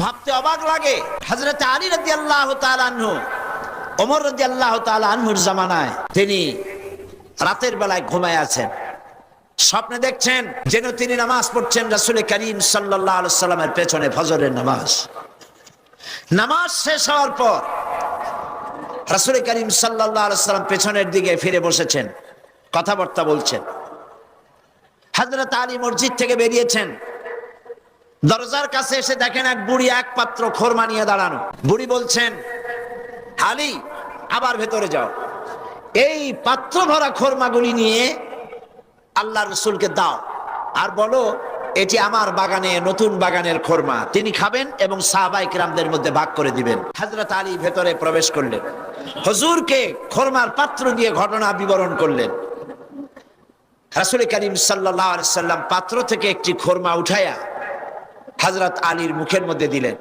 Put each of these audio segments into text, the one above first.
ভাবতে অবাক লাগে। হযরত আলী রাদিয়াল্লাহু তাআলা আনহু, ওমর রাদিয়াল্লাহু তাআলা আনহুর জামানায় তিনি রাতের বেলায় ঘুমায় আছেন, স্বপ্নে দেখছেন যেন তিনি নামাজ পড়ছেন রাসূল করিম সাল্লাল্লাহু আলাইহি সাল্লামের পেছনে ফজরের নামাজ। নামাজ শেষ হওয়ার পর রাসূল করিম সাল্লাল্লাহু আলাইহি সাল্লাম পেছনের দিকে ফিরে বসেছেন, কথাবার্তা বলছেন। হযরত আলী মসজিদ থেকে বেরিয়েছেন, দরজার কাছে এসে দেখেন এক বুড়ি এক পাত্র খোরমা নিয়ে দাঁড়ানো। বুড়ি বলছেন, আলী আবার ভেতরে যাও, এই পাত্র ভরা খোরমাগুলি নিয়ে আল্লাহর রাসূলকে দাও আর বলো এটি আমার বাগানে নতুন বাগানের খোরমা, তিনি খাবেন এবং সাহাবায়ে কিরামদের মধ্যে ভাগ করে দিবেন। হযরত আলী ভেতরে প্রবেশ করলেন, হুজুরকে খোরমার পাত্র দিয়ে ঘটনা বিবরণ করলেন। রাসূল করিম সাল্লাল্লাহু আলাইহি সাল্লাম পাত্র থেকে একটি খোরমা উঠায়া হযরত আলীর মুখের মধ্যে দিলেন।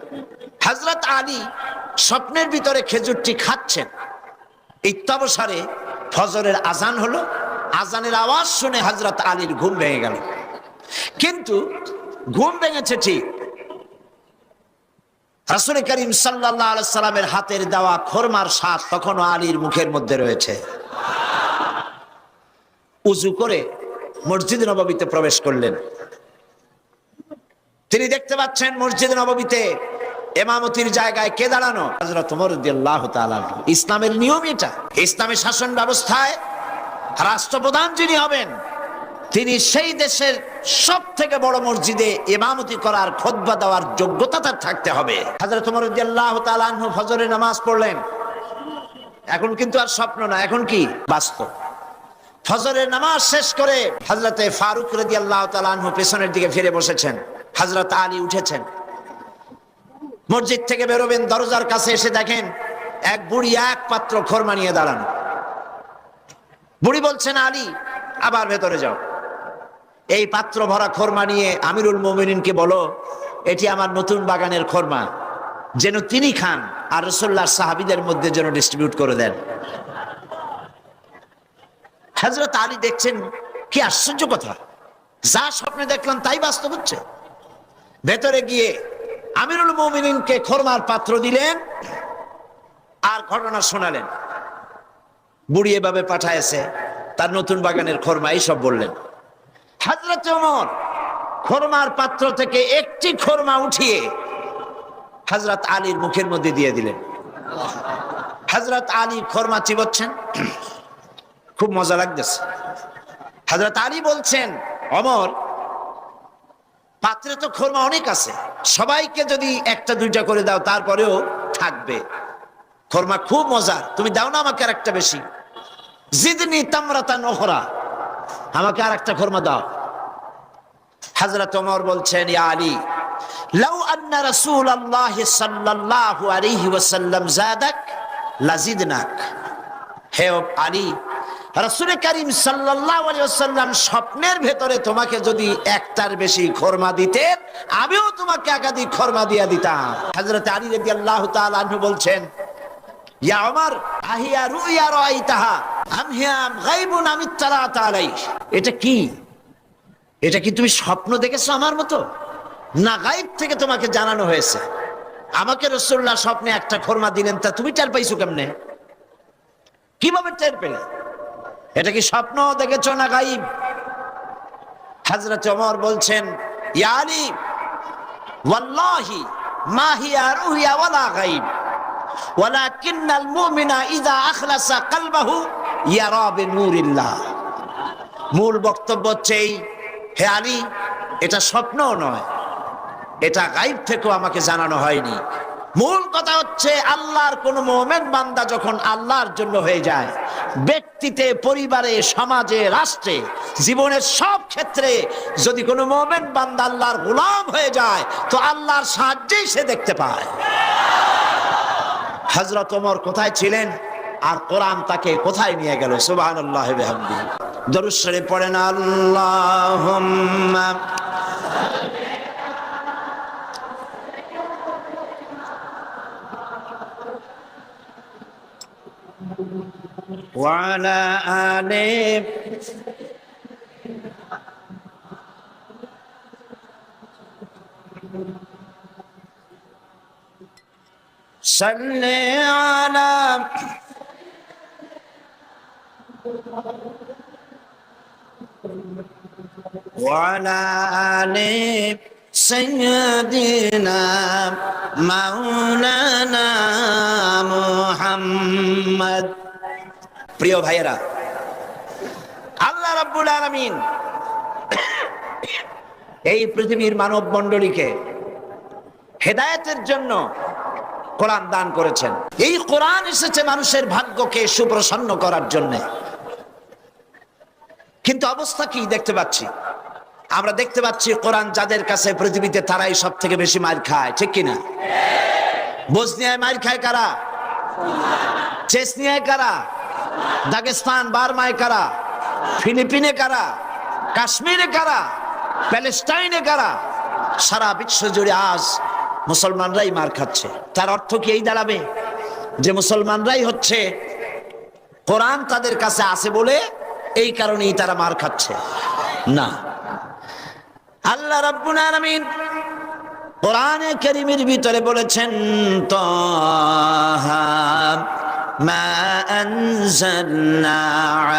হযরত আলী স্বপ্নের ভিতরে খেজুরটি খাচ্ছেন। ইত্যাবসারে ফজরের আজান হলো, আজানের আওয়াজ শুনে হযরত আলীর ঘুম ভেঙে গেল। কিন্তু ঘুম ভেঙেছে ঠিক, রাসূল করিম সাল্লাল্লাহু আলাইহি সাল্লামের হাতের দেওয়া খোরমার স্বাদ তখনও আলীর মুখের মধ্যে রয়েছে। উযু করে মসজিদ নববীতে প্রবেশ করলেন। তিনি দেখতে পাচ্ছেন মসজিদ নববীতে ইমামতির জায়গায় কে দাঁড়ানো? হযরত ওমর রাদিয়াল্লাহু তাআলা। ইসলামের নিয়ম এটা। ইসলামী শাসন ব্যবস্থায় রাষ্ট্রপ্রধান যিনি হবেন তিনি সেই দেশের সব থেকে বড় মসজিদে ইমামতি করার খুতবা দেওয়ার যোগ্যতা তার থাকতে হবে। হযরত ওমর রাদিয়াল্লাহু তাআলা আনহু ফজরের নামাজ পড়লেন। এখন কিন্তু আর স্বপ্ন না, এখন কি বাস্তব। ফজরের নামাজ শেষ করে হযরতে ফারুক রাদিয়াল্লাহু তাআলা আনহু পেছনের দিকে ফিরে বসেছেন। হযরত আলী উঠেছেন, মসজিদ থেকে বেরোবেন, দরজার কাছে এসে দেখেন এক বুড়ি এক পাত্র খোরমা নিয়ে দাঁড়ানো। বুড়ি বলছেন, আলী আবার ভেতরে যাও, এই পাত্র ভরা খোরমা নিয়ে আমিরুল মুমিনিনকে বলো এটি আমার নতুন বাগানের খোরমা, যেন তিনি খান আর রাসূলুল্লাহর সাহাবীদের মধ্যে যেন ডিস্ট্রিবিউট করে দেন। হযরত আলী দেখছেন কি আশ্চর্য কথা, যা স্বপ্নে দেখলাম তাই বাস্তব হচ্ছে। ভেতরে গিয়ে আমিরুল মুমিনিনকে খোরমার পাত্র দিলেন আর ঘটনা শোনালেন। বুড়ি এভাবে পাঠায়েছে, তার নতুন বাগানের খোরমা, এইসব বললেন। হযরত ওমর খোরমার পাত্র থেকে একটি খোরমা উঠিয়ে হযরত আলীর মুখের মধ্যে দিয়ে দিলেন। হযরত আলী খোরমা চিবোচ্ছেন, খুব মজা লাগতেছে। হযরত আলী বলছেন, ওমর পাত্রে তো খোরমা অনেক আছে, সবাইকে যদি একটা দুইটা করে দাও তারপরেও থাকবে, খোরমা খুব মজার, তুমি দাও না আমাকে আর একটা বেশি, জিদনি তামরাতান উখরা, আমাকে আর একটা খোরমা দাও। হযরত ওমর বলছেন, ইয়া আলী লাউ আন্না রাসূলুল্লাহ সাল্লাল্লাহু আলাইহি ওয়াসাল্লাম যাদাক লাজিদনাক। হে আলী, রাসূল করিম সাল্লাল্লাহু আলাইহি ওয়াসাল্লাম স্বপ্নের ভেতরে তোমাকে যদি একটার বেশি খোরমা দিতেন আমিও তোমাকে একাধিক খোরমা দিয়ে দিতাম। হযরত আলী রাদিয়াল্লাহু তাআলা আনহু বলছেন, ইয়া ওমর আহিয়া রুইয়া রাআইতাহা আম হিয়া গায়বুন আম ইত্তালাত আলাইহি। এটা কি, এটা কি তুমি স্বপ্ন দেখেছো আমার মতো, না গায়ব থেকে তোমাকে জানানো হয়েছে? আমাকে রাসূলুল্লাহ স্বপ্নে একটা খোরমা দিলেন, তা তুমি টের পাইছো কেমনে, কিভাবে টের পেলে? এটা কি স্বপ্ন দেখেছো না গায়ব? হযরত ওমর বলছেন, ইয়া আলী ওয়াল্লাহি মা হিয়া রুইয়া ওয়ালা গায়ব ওয়ালাকিন্নাল মুমিনা ইযা আখলাসা কলবাহু ইয়ারা বিনূরিল্লাহ। মূল বক্তব্য হচ্ছে, হে আলী এটা স্বপ্নও নয়, এটা গায়ব থেকেও আমাকে জানানো হয়নি। মূল কথা হচ্ছে আল্লাহর কোন মুমিন বান্দা যখন আল্লাহর জন্য হয়ে যায়, ব্যক্তিতে, পরিবারে, সমাজে, রাষ্ট্রে, জীবনের সব ক্ষেত্রে যদি কোনো মুমিন বান্দা আল্লাহর গোলাম হয়ে যায় তো আল্লাহর সাহায্যেই সে দেখতে পায়। হযরত ওমর কোথায় ছিলেন আর কোরআন তাকে কোথায় নিয়ে গেল? সুবহানাল্লাহি ওয়া বিহামদিহি। দরুদ শরীফ পড়েন, আল্লাহুম্মা ওয়া আলা আলি সাল্লি আলা ওয়ালা আলি সাইয়্যিদিনা মাওলানা মুহাম্মদ। প্রিয় ভাইয়েরা, আল্লাহ রাব্বুল আলামিন এই পৃথিবীর মানব মণ্ডলীকে হেদায়েতের জন্য কোরআন দান করেছেন। এই কোরআন এসেছে মানুষের ভাগ্যকে সুপ্রসন্ন করার জন্য। কিন্তু অবস্থা কি দেখতে পাচ্ছি? আমরা দেখতে পাচ্ছি কোরআন যাদের কাছে পৃথিবীতে তারাই সব থেকে বেশি মার খায়, ঠিক কিনা? বসনিয়ায় মার খায় কারা? চেচনিয়ায় কারা? দাগেস্তান বার্মায় কারা? ফিলিপিনে কারা? কাশ্মীরে কারা? প্যালেস্টাইনে কারা? সারা বিশ্ব জুড়ে আজ মুসলমানরাই মার খাচ্ছে। তার অর্থ কি এই দাঁড়াবে যে মুসলমানরাই হচ্ছে কোরআন তাদের কাছে আছে বলে এই কারণেই তারা মার খাচ্ছে? না, আল্লাহ রাব্বুল আলামিন কোরআনে কারীমের ভিতরে বলেছেন, তাহা মা আনজালনা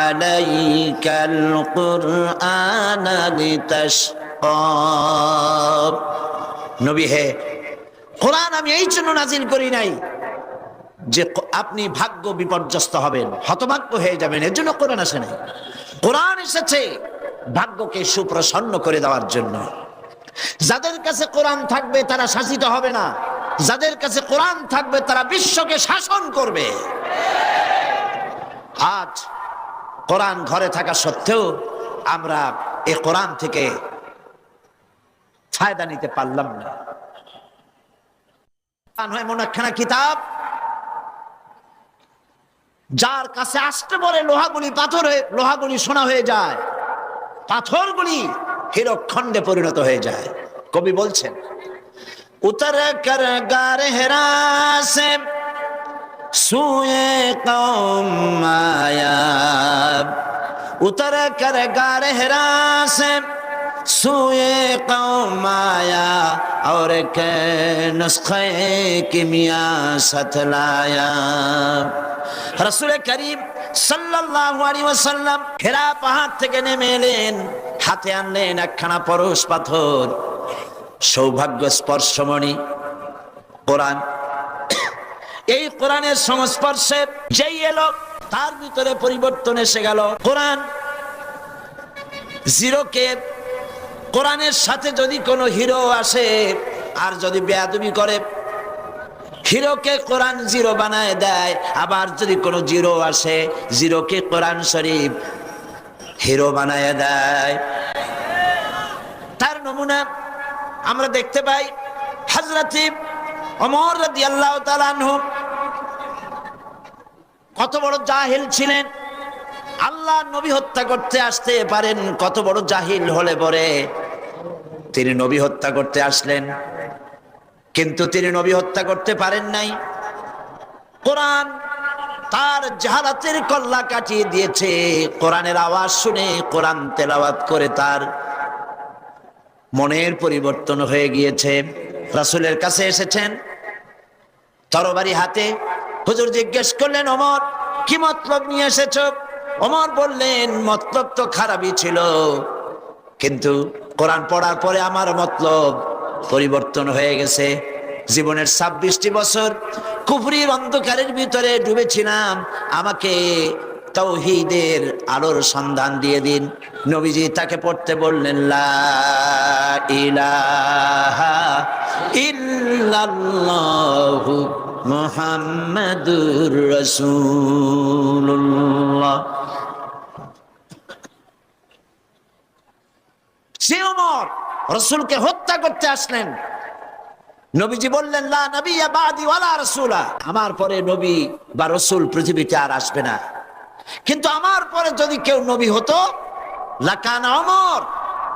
আলাইকাল কুরআনা লিতাশকা। নবী হে, কোরআন আমি এই জন্য নাজিল করি নাই যে আপনি ভাগ্য বিপর্যস্ত হবেন, হতভাগ্য হয়ে যাবেন, এর জন্য কোরআন আসে নাই। কোরআন এসেছে ভাগ্যকে সুপ্রসন্ন করে দেওয়ার জন্য। যাদের কাছে কোরআন থাকবে তারা শাসিত হবে না, যাদের কাছে কোরআন থাকবে তারা বিশ্বকে শাসন করবে। আজ কোরআন ঘরে থাকা সত্ত্বেও আমরা এই কোরআন থেকে ফায়দা নিতে পারলাম না। এমন একখানা কিতাব যার কাছে আসতে পরে লোহাগুলি পাথরে, লোহাগুলি সোনা হয়ে যায়, পাথরগুলি হীরকখণ্ডে পরিণত হয়ে যায়। কবি বলছেন, উতর কর গারে হেরা সে সুয়ে কওম আয়া, উতর কর গারে হেরা সে সুয়ে কওম আয়া और के नुस्खे किमिया सतलाया। রাসূল করিম সাল্লাল্লাহু আলাইহি ওয়াসাল্লাম হেরা পাহাড় থেকে নেমে এলেন, হাতে আনলেন একখানা পরশ পাথর, সৌভাগ্য স্পর্শমণি কোরআন। এই কোরআনের সংস্পর্শে যেই এলো তার ভিতরে পরিবর্তন এসে গেল। কোরআন জিরোকে, কোরআনের সাথে যদি কোনো হিরো আসে আর যদি বেয়াদবি করে, হিরোকে কোরআন জিরো বানায় দেয়। আবার যদি কোনো জিরো আসে, জিরোকে কোরআন শরীফ হিরো বানায় দেয়। তার নমুনা আমরা দেখতে পাই হযরত ওমর রাদিয়াল্লাহু তাআলা আনহু। কত বড় জাহিল ছিলেন, আল্লাহ নবী হত্যা করতে আসতে পারেন, কত বড় জাহিল হলে পরে তিনি নবী হত্যা করতে আসলেন, কিন্তু তিনি নবী হত্যা করতে পারেন নাই। কোরআন তার জাহালাতের কল্লা কাটিয়ে দিয়েছে। কোরআনের আওয়াজ শুনে, কোরআন তেলাওয়াত করে তার মনের পরিবর্তন হয়ে গিয়েছে। রাসূলের কাছে এসেছেন তরবারি হাতে। হুজুর জিজ্ঞেস করলেন, ওমর কি মতলব নিয়ে এসেছো? ওমর বললেন, মতলব তো খারাপই ছিল, কিন্তু কোরআন পড়ার পরে আমার মতলব পরিবর্তন হয়ে গেছে। জীবনের 26টি বছর কুফরির অন্ধকারের ভিতরে ডুবেছিলাম, আমাকে তাওহীদের আলোর সন্ধান দিয়ে দিন। নবীজি তাকে পড়তে বললেন, লা ইলাহা ইল্লাল্লাহু মুহাম্মাদুর রাসূলুল্লাহ। সে ওমর রাসূলকে হত্যা করতে আসলেন। নবীজি বললেন, লা নবিয়্যা বাদি ওয়ালা রাসূলা, আমার পরে নবী বা রাসূল পৃথিবীতে আর আসবে না, কিন্তু আমার পরে যদি কেউ নবী হতো লাকানা ওমর,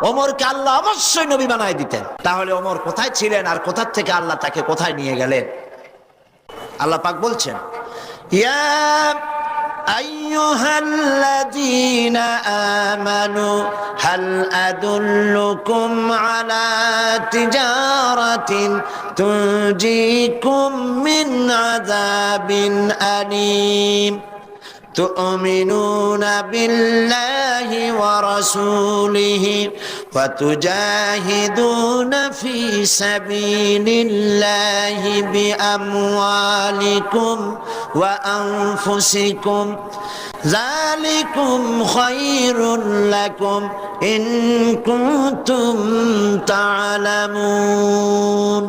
ওমরকে আল্লাহ অবশ্যই নবী বানায় দিতেন। তাহলে ওমর কোথায় ছিলেন আর কোথা থেকে আল্লাহ তাকে কোথায় নিয়ে গেলেন? আল্লাহ পাক বলছেন, ইয়া আইয়ুহাল্লাযীনা আমানু হাল আদুল্লুকুম আলা তিজারাতিন তুনজিকুম মিন আযাবিন আলীম تؤمنون بالله ورسوله وتجاهدون في سبيل الله بأموالكم وأنفسكم ذلكم خير لكم إن كنتم تعلمون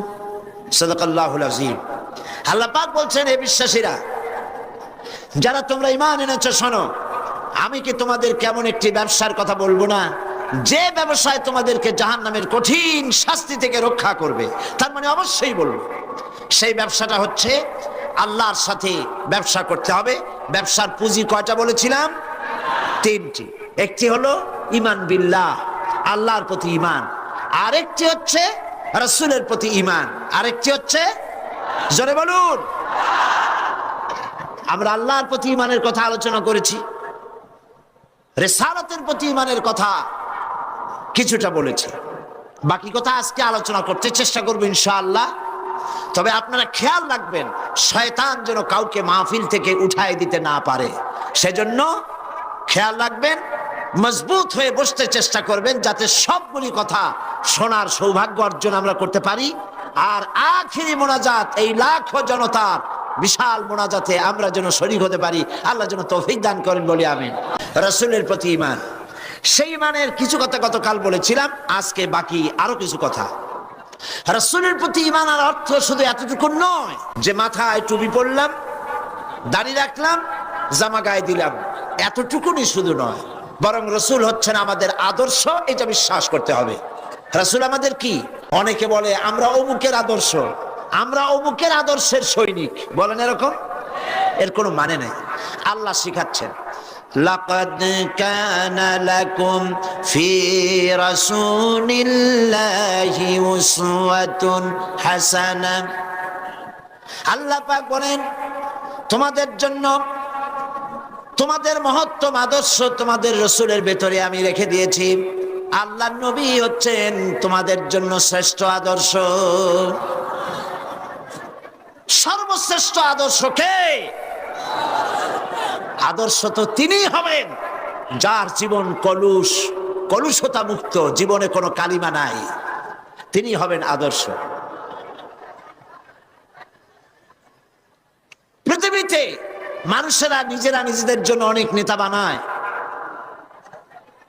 صدق الله العظيم আল্লাহ পাক বলছেন হে বিশ্বাসীরা যারা তোমরা ঈমান এনেছো শোনো আমি কি তোমাদের কেমন একটি ব্যবসার কথা বলবো না যে ব্যবসায় তোমাদেরকে জাহান্নামের কঠিন শাস্তি থেকে রক্ষা করবে তার মানে অবশ্যই বলবো সেই ব্যবসাটা হচ্ছে আল্লাহর সাথে ব্যবসা করতে হবে ব্যবসার পুঁজি কয়টা বলেছিলাম তিনটি একটি হলো ঈমান বিল্লাহ আল্লাহর প্রতি ঈমান আরেকটি হচ্ছে রাসূলের প্রতি ঈমান আরেকটি হচ্ছে জোরে বলুন আমরা আল্লাহর প্রতি ঈমানের কথা আলোচনা করেছি রিসালাতের প্রতি ঈমানের কথা কিছুটা বলেছি বাকি কথা আজকে আলোচনা করতে চেষ্টা করব ইনশাআল্লাহ তবে আপনারা খেয়াল রাখবেন শয়তান যেন কাউকে মাহফিল থেকে উঠায় দিতে না পারে সেজন্য খেয়াল রাখবেন মজবুত হয়ে বসতে চেষ্টা করবেন যাতে সবগুলি কথা শোনার সৌভাগ্য অর্জন আমরা করতে পারি আর আখিরি মোনাজাত এই লাখো জনতার বিশাল মোনাজাতে আমরা যেন শরীক হতে পারি আল্লাহ যেন তৌফিক দান করেন বলি আমিন রাসূলের প্রতি ঈমান সেই ঈমানের কিছু কথা গতকাল বলেছিলাম আজকে বাকি আরো কিছু কথা রাসূলের প্রতি ঈমানের অর্থ শুধু এতটুকু নয় যে মাথায় টুপি পরলাম দাড়ি রাখলাম জামা গায়ে দিলাম এতটুকুনি শুধু নয় বরং রাসূল হচ্ছেন আমাদের আদর্শ এটা বিশ্বাস করতে হবে রাসূল আমাদের কি অনেকে বলে আমরা অমুকের আদর্শ আমরা অমুকের আদর্শের সৈনিক বলেন এরকম এর কোনো মানে নেই আল্লাহ শিখাচ্ছেন লাকাদ কানা লাকুম ফি রাসূলিল্লাহি উসওয়াতুন হাসানা আল্লাহ পাক বলেন তোমাদের জন্য তোমাদের মহত্তম আদর্শ তোমাদের রাসূলের ভেতরে আমি রেখে দিয়েছি আল্লাহর নবী হচ্ছেন তোমাদের জন্য শ্রেষ্ঠ আদর্শ সর্বশ্রেষ্ঠ আদর্শ কে আদর্শ তো তিনিই হবেন যার জীবন কলুষতা মুক্ত জীবনে কোনো কালিমা নাই তিনি হবেন আদর্শ পৃথিবীতে মানুষেরা নিজেরা নিজেদের জন্য অনেক নেতা বানায়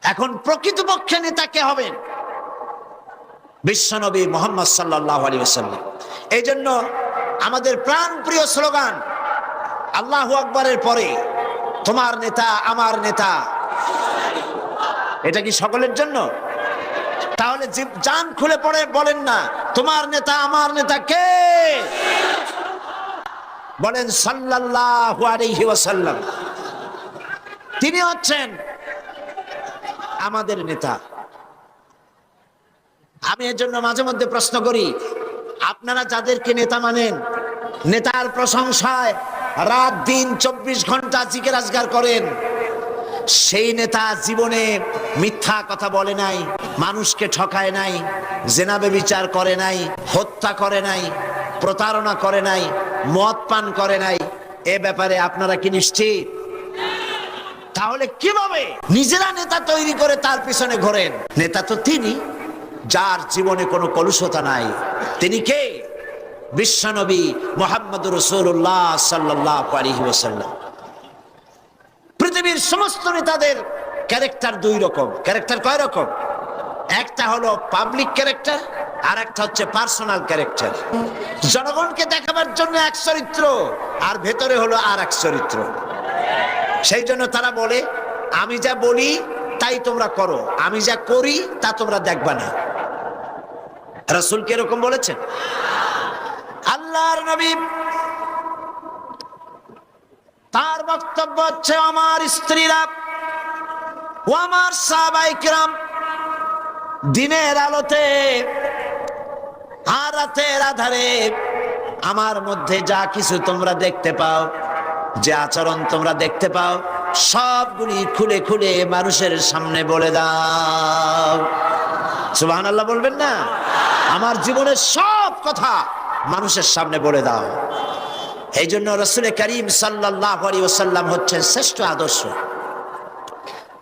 এখন প্রকৃতপক্ষে নেতা কে হবেন বিশ্বনবী মুহাম্মদ সাল্লাল্লাহু আলাইহি ওয়াসাল্লাম এই জন্য আমাদের প্রাণ প্রিয় স্লোগান আল্লাহু আকবারের পরে তোমার নেতা আমার নেতা এটা কি সকলের জন্য তাহলে জান খুলে পড়ে বলেন না তোমার নেতা আমার নেতা কে বলেন সাল্লাল্লাহু আলাইহি ওয়াসাল্লাম তিনি হচ্ছেন আমাদের নেতা আমি এর জন্য মাঝে মধ্যে প্রশ্ন করি আপনারা যাদেরকে নেতা মানেন নেতার প্রশংসায় রাত দিন 24 ঘন্টা জিকির আজকার করেন সেই নেতা জীবনে মিথ্যা কথা বলে নাই মানুষকে ঠকায় নাই জেনা ব্যভিচার করে নাই হত্যা করে নাই প্রতারণা করে নাই মদ পান করে নাই এ ব্যাপারে আপনারা কি নিশ্চিত তাহলে কিভাবে নিজেরা নেতা তৈরি করে তার পিছনে ঘোরেন নেতা তো তিনি যার জীবনে কোনো কলুষতা নাই তিনি কে বিশ্বনবী মুহাম্মদুর রাসূলুল্লাহ সাল্লাল্লাহু আলাইহি ওয়াসাল্লাম পৃথিবীর সমস্ত নেতাদের ক্যারেক্টার দুই রকম ক্যারেক্টার কয় রকম একটা হলো পাবলিক ক্যারেক্টার আর একটা হচ্ছে পার্সোনাল ক্যারেক্টার জনগণকে দেখাবার জন্য এক চরিত্র আর ভেতরে হলো আর এক চরিত্র সেই জন্য তারা বলে আমি যা বলি তাই তোমরা করো আমি যা করি তা তোমরা দেখবা না রাসূল কি এরকম বলেছেন আল্লাহর নবী তার বক্তব্য হচ্ছে আমার স্ত্রীরা ও আমার সাহাবায়ে কিরাম দিনের আলোতে আর রাতের আধারে আমার মধ্যে যা কিছু তোমরা দেখতে পাও যে আচরণ তোমরা দেখতে পাও সবগুলি খুলে খুলে মানুষের সামনে বলে দাও সুবহানাল্লাহ বলবেন না আমার জীবনের সব কথা মানুষের সামনে বলে দাও। এই জন্য রাসূল করিম সাল্লাল্লাহু আলাইহি ওয়াসাল্লাম হচ্ছেন শ্রেষ্ঠ আদর্শ।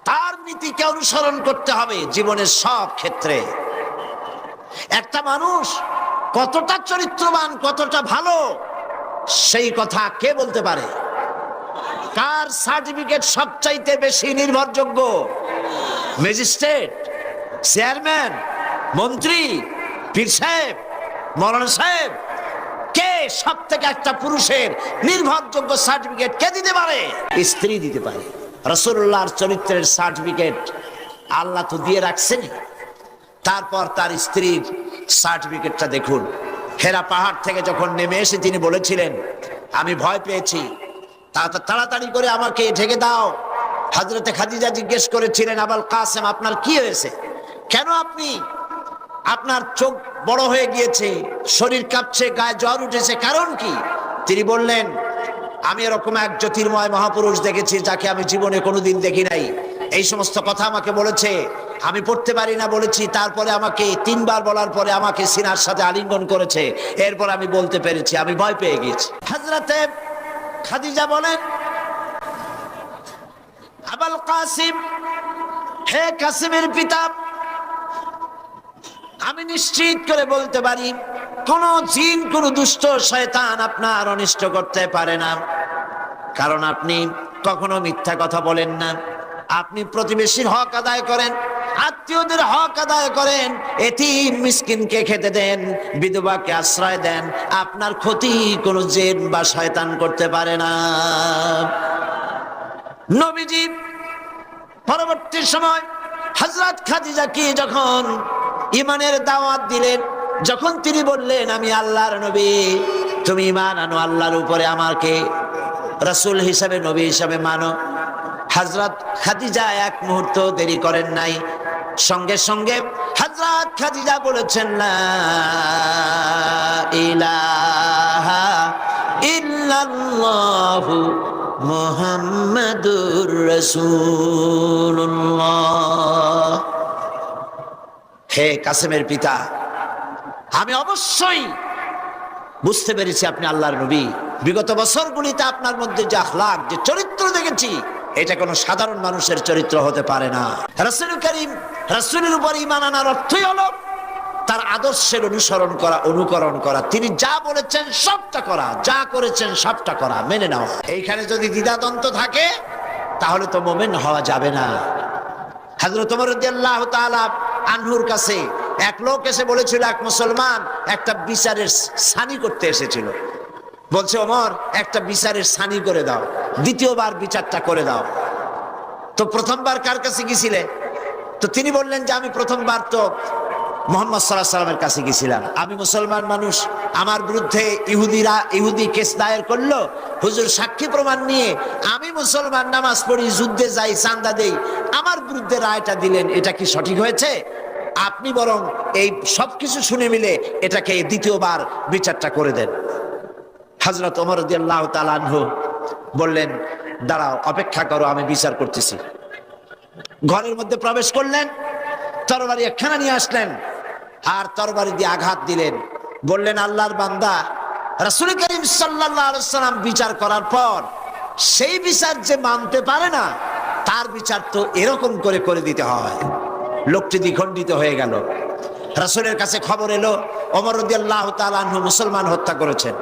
তার নীতিকে অনুসরণ করতে হবে জীবনের সব ক্ষেত্রে। একটা মানুষ কতটা চরিত্রবান, কতটা ভালো, সেই কথা কে বলতে পারে? কার সার্টিফিকেট সবচাইতে বেশি নির্ভরযোগ্য? ম্যাজিস্ট্রেট, চেয়ারম্যান, মন্ত্রী, পীর সাহেব, মৌলানা সাহেব? কে সব থেকে একটা পুরুষের নির্ভরযোগ্য সার্টিফিকেট কে দিতে পারে? স্ত্রী দিতে পারে। রাসূলুল্লাহর চরিত্রের সার্টিফিকেট আল্লাহ তো দিয়ে রাখছেন। তারপর তার স্ত্রীর সার্টিফিকেটটা দেখুন। হেরা পাহাড় থেকে যখন নেমে এসে তিনি বলেছিলেন, আমি ভয় পেয়েছি, তাড়াতাড়ি করে আমাকে ঢেকে দাও। হযরতে খাদিজা জিজ্ঞেস করেছিলেন, আবুল কাসেম আপনার কি হয়েছে? কেন আপনি, আপনার চোখ বড় হয়ে গিয়েছে, শরীর কাঁপছে, গায়ে জ্বর উঠেছে, কারণ কি? তিনি বললেন, আমি এরকম এক জ্যোতির্ময় মহাপুরুষ দেখেছি যাকে আমি জীবনে কোনোদিন দেখি নাই। এই সমস্ত কথা আমাকে বলেছে, আমি পড়তে পারি না বলেছি, তারপরে আমাকে 3 বার বলার পরে আমাকে সিনার সাথে আলিঙ্গন করেছে, এরপর আমি বলতে পেরেছি, আমি ভয় পেয়ে গেছি। হযরতে খাদিজা বলেন, আবুল কাসিম, হে কাসিমের পিতা, আমি নিশ্চিত করে বলতে পারি কোন জিন, কোন দুষ্ট শয়তান আপনার অনিষ্ট করতে পারে না, কারণ আপনি কখনো মিথ্যা কথা বলেন না। আপনি প্রতিবেশীর হক আদায় করেন, আত্মীয়দের হক আদায় করেন, এতিম মিসকিনকে খেতে দেন, বিধবাকে আশ্রয় দেন। আপনার ক্ষতি কোনো জিন বা শয়তান করতে পারে না। নবীজি পরবর্তী সময় হযরত খাদিজাকে যখন ঈমানের দাওয়াত দিলেন, যখন তিনি বললেন, আমি আল্লাহর নবী, তুমি ঈমান আনো আল্লাহর উপরে, আমাকে রাসূল হিসাবে, নবী হিসাবে মানো। হযরত খাদিজা এক মুহূর্ত দেরি করেন নাই, সঙ্গে সঙ্গে হযরত খাদিজা বলেছেন, লা ইলাহা ইল্লাল্লাহু মুহাম্মাদুর রাসূলুল্লাহ। হে কাসেমের পিতা, আমি অবশ্যই বুঝতে পেরেছি আপনি আল্লাহর নবী। বিগত বছরগুলিতে আপনার মধ্যে যে আখলাক, যে চরিত্র দেখেছি, এটা কোনো সাধারণ মানুষের চরিত্র হতে পারে না। রাসূল করিম, রাসূলের উপর ঈমান আনার অর্থই হলো তার আদর্শের অনুসরণ করা, অনুকরণ করা। তিনি যা বলেছেন সবটা করা, যা করেছেন সবটা করা, মেনে নেওয়া। এইখানে যদি দ্বিধাদ্বন্দ্ব থাকে তাহলে তো মুমিন হওয়া যাবে না। হযরত ওমর রাদিয়াল্লাহু তাআলা আনহুর কাছে এক লোক এসে বলেছিল, এক মুসলমান একটা বিচারের সানি করতে এসেছিল। বলছে, ওমর একটা বিচারের সানি করে দাও, দ্বিতীয়বার বিচারটা করে দাও। তো প্রথমবার কার কাছে গিয়েছিলে? তো তিনি বললেন যে আমি প্রথমবার তো মুহাম্মদ সাল্লাল্লাহু আলাইহি ওয়াসাল্লামের কাছে গিয়েছিলাম। আমি মুসলমান মানুষ, আমার বিরুদ্ধে ইহুদি কেস দায়ের করলো, হুজুর সাক্ষী প্রমাণ নিয়ে আমি মুসলমান, নামাজ পড়ি, যুদ্ধে যাই, চাঁদা দেই, আমার বিরুদ্ধে রায়টা দিলেন, এটা কি সঠিক হয়েছে? আপনি বরং এই সবকিছু শুনে মিলে এটাকে দ্বিতীয়বার বিচারটা করে দেন। হযরত ওমর রাদিয়াল্লাহু তাআলা আনহু বললেন, দাঁড়াও, অপেক্ষা করো, আমি বিচার করতেছি। ঘরের মধ্যে প্রবেশ করলেন, তরবারি একখানা নিয়ে আসলেন, আর তরবারি দিয়ে আঘাত দিলেন। বললেন, আল্লাহর বান্দা, রাসূল করিম সাল্লাল্লাহু আলাইহি ওয়াসাল্লাম বিচার করার পর সেই বিচার যে মানতে পারে না, তার বিচার তো এরকম করে করে দিতে হয়। লোকটি দ্বিখণ্ডিত হয়ে গেল। রাসূলের কাছে খবর এলো, ওমর রাদিয়াল্লাহু তাআলা আনহু মুসলমান হত্যা করেছেন।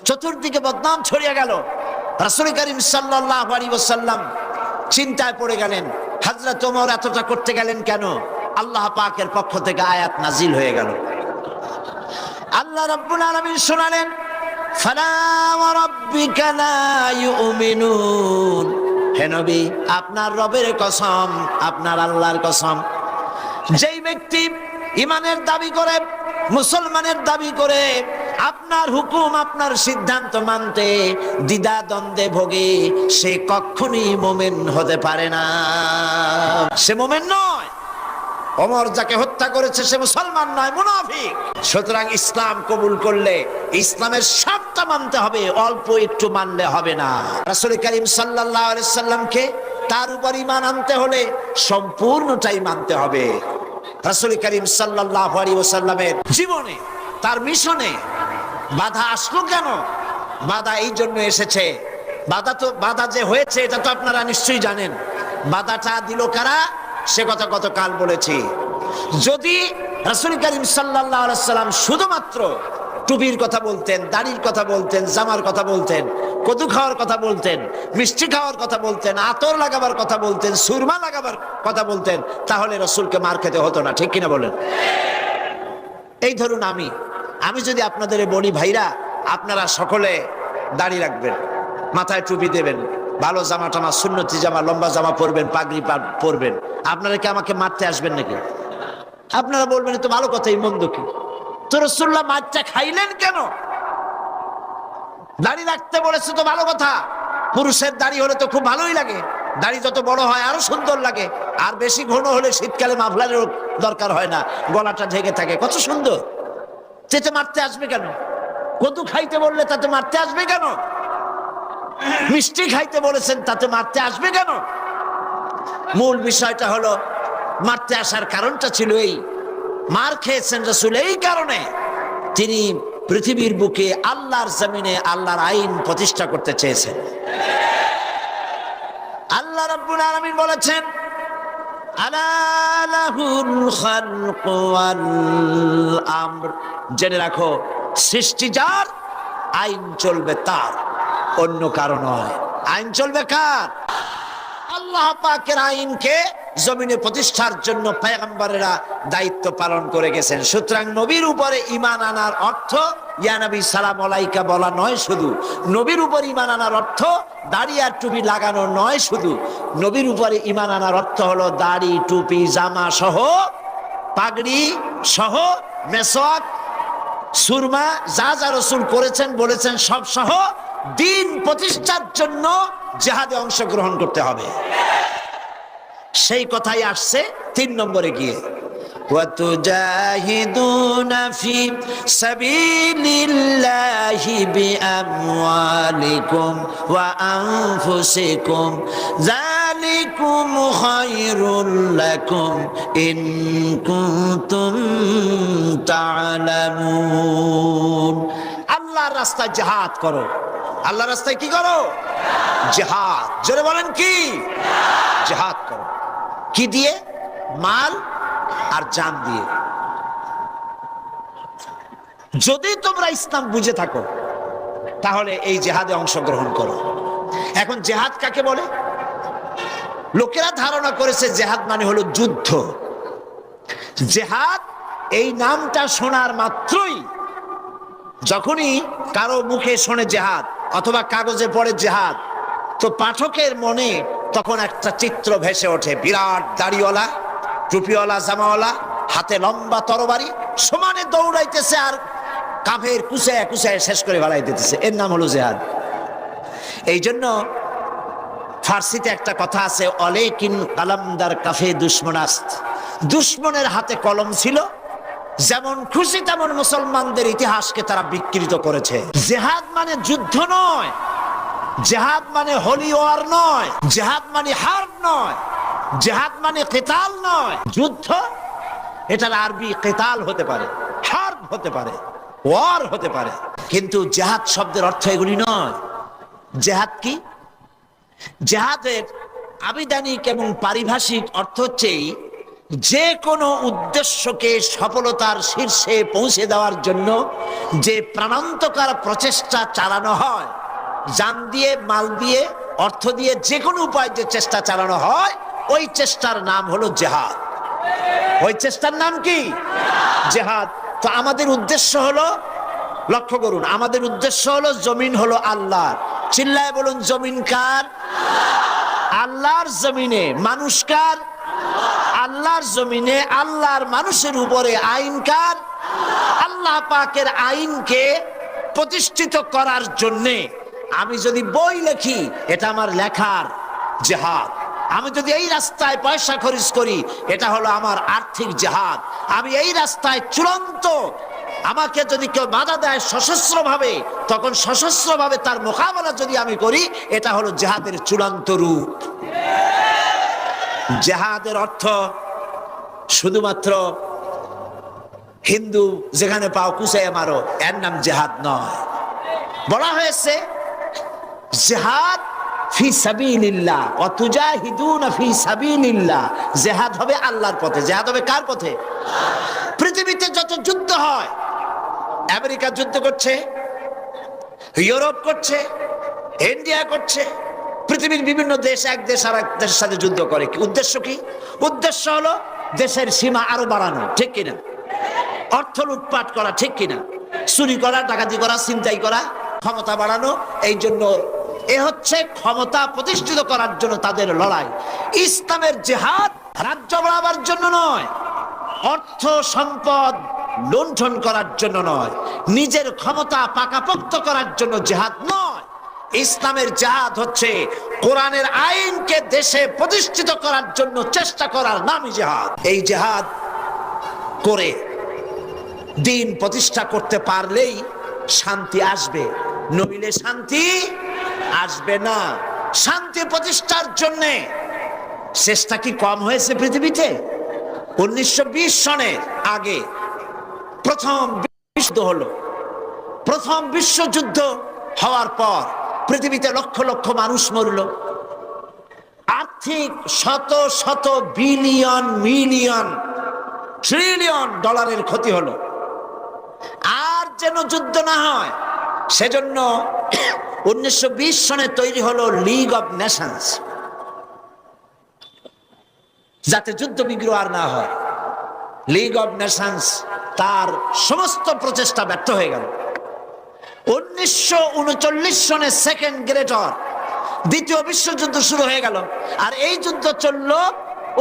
চতুর্দিকে বদনাম ছড়িয়ে গেল। রাসূল করিম সাল্লাল্লাহু আলাইহি ওয়াসাল্লাম চিন্তায় পড়ে গেলেন, হযরত ওমর এতটা করতে গেলেন কেন? আল্লাহ পাকের পক্ষ থেকে আয়াত নাজিল হয়ে গেল। আল্লাহ রাব্বুল আলামিন শোনালেন, ফালা ওয়া রাব্বিকা লা ইউমিনুন। হে নবী, আপনার রবের কসম, আপনার আল্লাহর কসম, যেই ব্যক্তি ঈমানের দাবি করে, মুসলমানের দাবি করে, আপনার হুকুম, আপনার সিদ্ধান্ত মানতে দ্বিধা দ্বন্দ্বে ভোগে, সে কখনোই মুমিন হতে পারে না, সে মুমিন নয়। ওমর যাকে হত্যা করেছে সে মুসলমান নয়, মুনাফিক। সুতরাং ইসলাম কবুল করলে ইসলামের সবটা মানতে হবে, অল্প একটু মানলে হবে না। রাসূল করিম সাল্লাল্লাহু আলাইহি সাল্লামকে, তার উপর ঈমান আনতে হলে সম্পূর্ণটাই মানতে হবে। রাসূল করিম সাল্লাল্লাহু আলাইহি ওয়াসাল্লামের জীবনে, তার মিশনে বাধা আসলো কেন? বাধা এই জন্য এসেছে, বাধা যে হয়েছে এটা তো আপনারা নিশ্চয়ই জানেন। বাধাটা দিল কারা? সে কথা গতকাল বলেছি। যদি রাসূল করিম সাল্লাল্লাহু আলাইহি ওয়াসাল্লাম শুধুমাত্র টুপির কথা বলতেন, দাড়ির কথা বলতেন, জামার কথা বলতেন, কদু খাওয়ার কথা বলতেন, মিষ্টি খাওয়ার কথা বলতেন, আতর লাগাবার কথা বলতেন, সুরমা লাগাবার কথা বলতেন, তাহলে রাসূলকে মার খেতে হতো না, ঠিক কিনা বলেন? এই ধরুন আমি যদি আপনাদের বলি, ভাইরা আপনারা সকলে দাড়ি রাখবেন, মাথায় টুপি দেবেন, ভালো জামা টামা, সুন্নতি জামা, লম্বা জামা পরবেন, পাগড়ি পরবেন, আপনারা কি আমাকে মারতে আসবেন নাকি? আপনারা বলবেন তো ভালো কথাই, মন্দ কি? তো রাসূলুল্লাহ মারটা খাইলেন কেন? দাড়ি রাখতে বলেছে তো ভালো কথা। পুরুষের দাড়ি হলে তো খুব ভালোই লাগে, দাড়ি যত বড় হয় আরো সুন্দর লাগে, আর বেশি ঘন হলে শীতকালে মাফলারের দরকার হয় না, গলাটা ঢেকে থাকে, কত সুন্দর। চেতে মারতে আসবে কেন? কদু খাইতে বললে তাতে মারতে আসবে কেন? মিষ্টি খাইতে বলেছেন তাতে মারতে আসবে কেন? মূল বিষয়টা হলো, মারতে আসার কারণটা ছিল এই, মার খেয়েছেন রাসূল এই কারণে, তিনি পৃথিবীর বুকে আল্লাহর জমিনে আল্লাহর আইন প্রতিষ্ঠা করতে চেয়েছেন। আল্লাহ রাব্বুল আলামিন বলেছেন, আলা লাহুল খালকু ওয়াল আমর, জেনে রাখো সৃষ্টি যার, আইন চলবে তার, অন্য কারো নয়। আইন চলবে কার? আল্লাহ পাকের আইনকে জমিনে প্রতিষ্ঠার জন্য পয়গম্বরেরা দায়িত্ব পালন করে গেছেন। সুতরাং নবীর উপরে ঈমান আনার অর্থ ইয়া নবী সালাম আলাইকা বলা নয় শুধু, নবীর উপর ঈমান আনার অর্থ দাড়ি আর টুপি লাগানো নয় শুধু, নবীর উপরে ঈমান আনার অর্থ হলো দাড়ি, টুপি, জামা সহ, পাগড়ি সহ, মেসওয়াক, সুরমা, যা যা রাসূল করেছেন বলেছেন সব সহ দিন প্রতিষ্ঠার জন্য জিহাদে অংশগ্রহণ করতে হবে। সেই কথাই আসছে 3 নম্বরে গিয়ে, ওয়াতুজাহিদুনা ফি সাবিলিল্লাহি বিআমওয়ালিকুম ওয়া আনফুসিকুম যালিকুম খায়রুল লাকুম ইন কুনতুম তা'লামুন। আল্লাহর রাস্তায় জিহাদ করো। আল্লাহর রাস্তায় কি করো? জিহাদ। জোরে বলেন কি? জিহাদ করো। কি দিয়ে? মাল আর জান দিয়ে। যদি তোমরা ইসলাম বুঝে থাকো তাহলে এই জিহাদে অংশগ্রহণ করো। এখন জিহাদ কাকে বলে? লোকেরা ধারণা করেছে জিহাদ মানে হলো যুদ্ধ। জিহাদ এই নামটা শোনার মাত্রই, যখনই কারো মুখে শোনে জিহাদ অথবা কাগজে পড়ে জিহাদ, তো পাঠকের মনে তখন একটা চিত্র ভেসে ওঠে, বিরাট দাড়িওয়ালা, টুপিওয়ালা, জামাওয়ালা, হাতে লম্বা তরবারি, সমানে দৌড়াইতেছে আর কাফের কুচায় কুচায় শেষ করে ফেলাই দিতেছে, এর নাম হলো জিহাদ। এই জন্য ফার্সিতে একটা কথা আছে, অলেকিন কালামদার কাফে দুশ্মনাস্ত, দুশ্মনের হাতে কলম ছিল, যেমন খুশি তেমন মুসলমানদের ইতিহাসকে তারা বিকৃত করেছে। জিহাদ মানে যুদ্ধ নয়, জিহাদ মানে হোলি ওয়ার নয়, জিহাদ মানে হার্ব নয়, জিহাদ মানে কিতাল নয়। যুদ্ধ, এটার আরবি কিতাল হতে পারে, হার্ব হতে পারে, ওয়ার হতে পারে, কিন্তু জিহাদ শব্দের অর্থ এগুলি নয়। জিহাদ কি? জিহাদের আবিধানিক এবং পারিভাষিক অর্থ হচ্ছে যে কোনো উদ্দেশ্যকে সফলতার শীর্ষে পৌঁছে দেওয়ার জন্য যে প্রাণান্তকার প্রচেষ্টা চালানো হয়, জান দিয়ে, মাল দিয়ে, অর্থ দিয়ে, যে কোনো উপায় যে চেষ্টা চালানো হয়, ওই চেষ্টার নাম হলো জিহাদ। ওই চেষ্টার নাম কি? জিহাদ। তো আমাদের উদ্দেশ্য হলো, লক্ষ্য করুন, আমাদের উদ্দেশ্য হলো জমিন হলো আল্লাহর। চিল্লায় বলুন, জমিন কার? আল্লাহর জমিনে। মানুষ কার? আল্লাহর জমিনে আল্লাহর মানুষের উপরে আইন কার? আল্লাহ পাকের আইনকে প্রতিষ্ঠিত করার জন্যে আমি যদি বই লেখি, এটা আমার লেখার জিহাদ। আমি যদি এই রাস্তায় পয়সা খরচ করি, এটা হলো আমার আর্থিক জিহাদ। আমি এই রাস্তায় চূড়ান্ত, আমাকে যদি কেউ বাধা দেয় সশস্ত্র ভাবে, তখন সশস্ত্র ভাবে তার মোকাবেলা যদি আমি করি, এটা হলো জিহাদের চূড়ান্ত রূপ। জিহাদের অর্থ শুধুমাত্র হিন্দু যেখানে পাও কুচাইয়া মারো, এর নাম জেহাদ নয়। বলা হয়েছে জেহাদ ফি সাবিলিল্লাহ ওয়া তুজাহিদুনা ফি সাবিলিল্লাহ, জেহাদ হবে আল্লাহর পথে। জেহাদ হবে কার পথে? পৃথিবীতে যত যুদ্ধ হয়, আমেরিকা যুদ্ধ করছে, ইউরোপ করছে, ইন্ডিয়া করছে, পৃথিবীর বিভিন্ন দেশ এক দেশ আর এক দেশের সাথে যুদ্ধ করে। কি উদ্দেশ্য? কি উদ্দেশ্য? হলো দেশের সীমা আরো বাড়ানো, ঠিক কিনা? অর্থ লুটপাট করা, ঠিক কিনা? চুরি করা, ডাকাতি করা, ছিনতাই করা, ক্ষমতা বাড়ানো। এই জন্য এ হচ্ছে ক্ষমতা প্রতিষ্ঠিত করার জন্য তাদের লড়াই। ইসলামের জিহাদ রাজ্য বাড়াবার জন্য নয়, অর্থ সম্পদ লুণ্ঠন করার জন্য নয়, নিজের ক্ষমতা পাকাপোক্ত করার জন্য জিহাদ নয়। ইসলামের জিহাদ হচ্ছে কোরআনের আইনকে দেশে প্রতিষ্ঠিত করার জন্য চেষ্টা করার নামই জিহাদ। এই জিহাদ করে দিন প্রতিষ্ঠা করতে পারলেই শান্তি আসবে, নইলে শান্তি আসবে না। শান্তি প্রতিষ্ঠার জন্য চেষ্টা কি কম হয়েছে পৃথিবীতে? 1920 সনের আগে প্রথম বিশ্বযুদ্ধ হলো। প্রথম বিশ্বযুদ্ধ হওয়ার পর পৃথিবীতে লক্ষ লক্ষ মানুষ মরল, আর্থিক শত শত বিলিয়ন মিলিয়ন ট্রিলিয়ন ডলারের ক্ষতি হলো। আর যেন যুদ্ধ না হয় সেজন্য 1920 সনে তৈরি হলো লিগ অব নেশনস, যাতে যুদ্ধ বিগ্রহ আর না হয়। লিগ অব নেশনস তার সমস্ত প্রচেষ্টা ব্যর্থ হয়ে গেল। 1939 সনে সেকেন্ড গ্রেট ওয়ার, দ্বিতীয় বিশ্বযুদ্ধ শুরু হয়ে গেল। আর এই যুদ্ধ চলল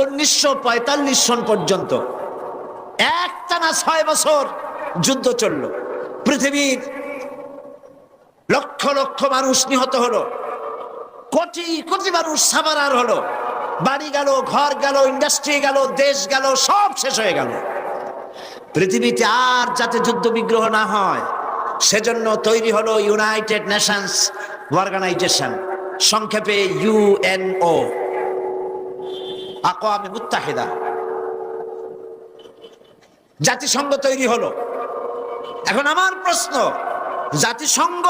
1945 সন পর্যন্ত। একটানা 6 বছর যুদ্ধ চলল। পৃথিবীর লক্ষ লক্ষ মানুষ নিহত হলো, কোটি কোটি মানুষ সাবারার হলো, বাড়ি গেল, ঘর গেল, ইন্ডাস্ট্রি গেল, দেশ গেল, সব শেষ হয়ে গেল। পৃথিবীতে আর যাতে যুদ্ধ বিগ্রহ না হয় সেজন্য তৈরি হলো ইউনাইটেড নেশনস অর্গানাইজেশন, সংক্ষেপে ইউএনও, আকওয়ামে মুত্তাহিদা। জাতিসংঘ তৈরি হলো। এখন আমার প্রশ্ন, জাতিসংঘ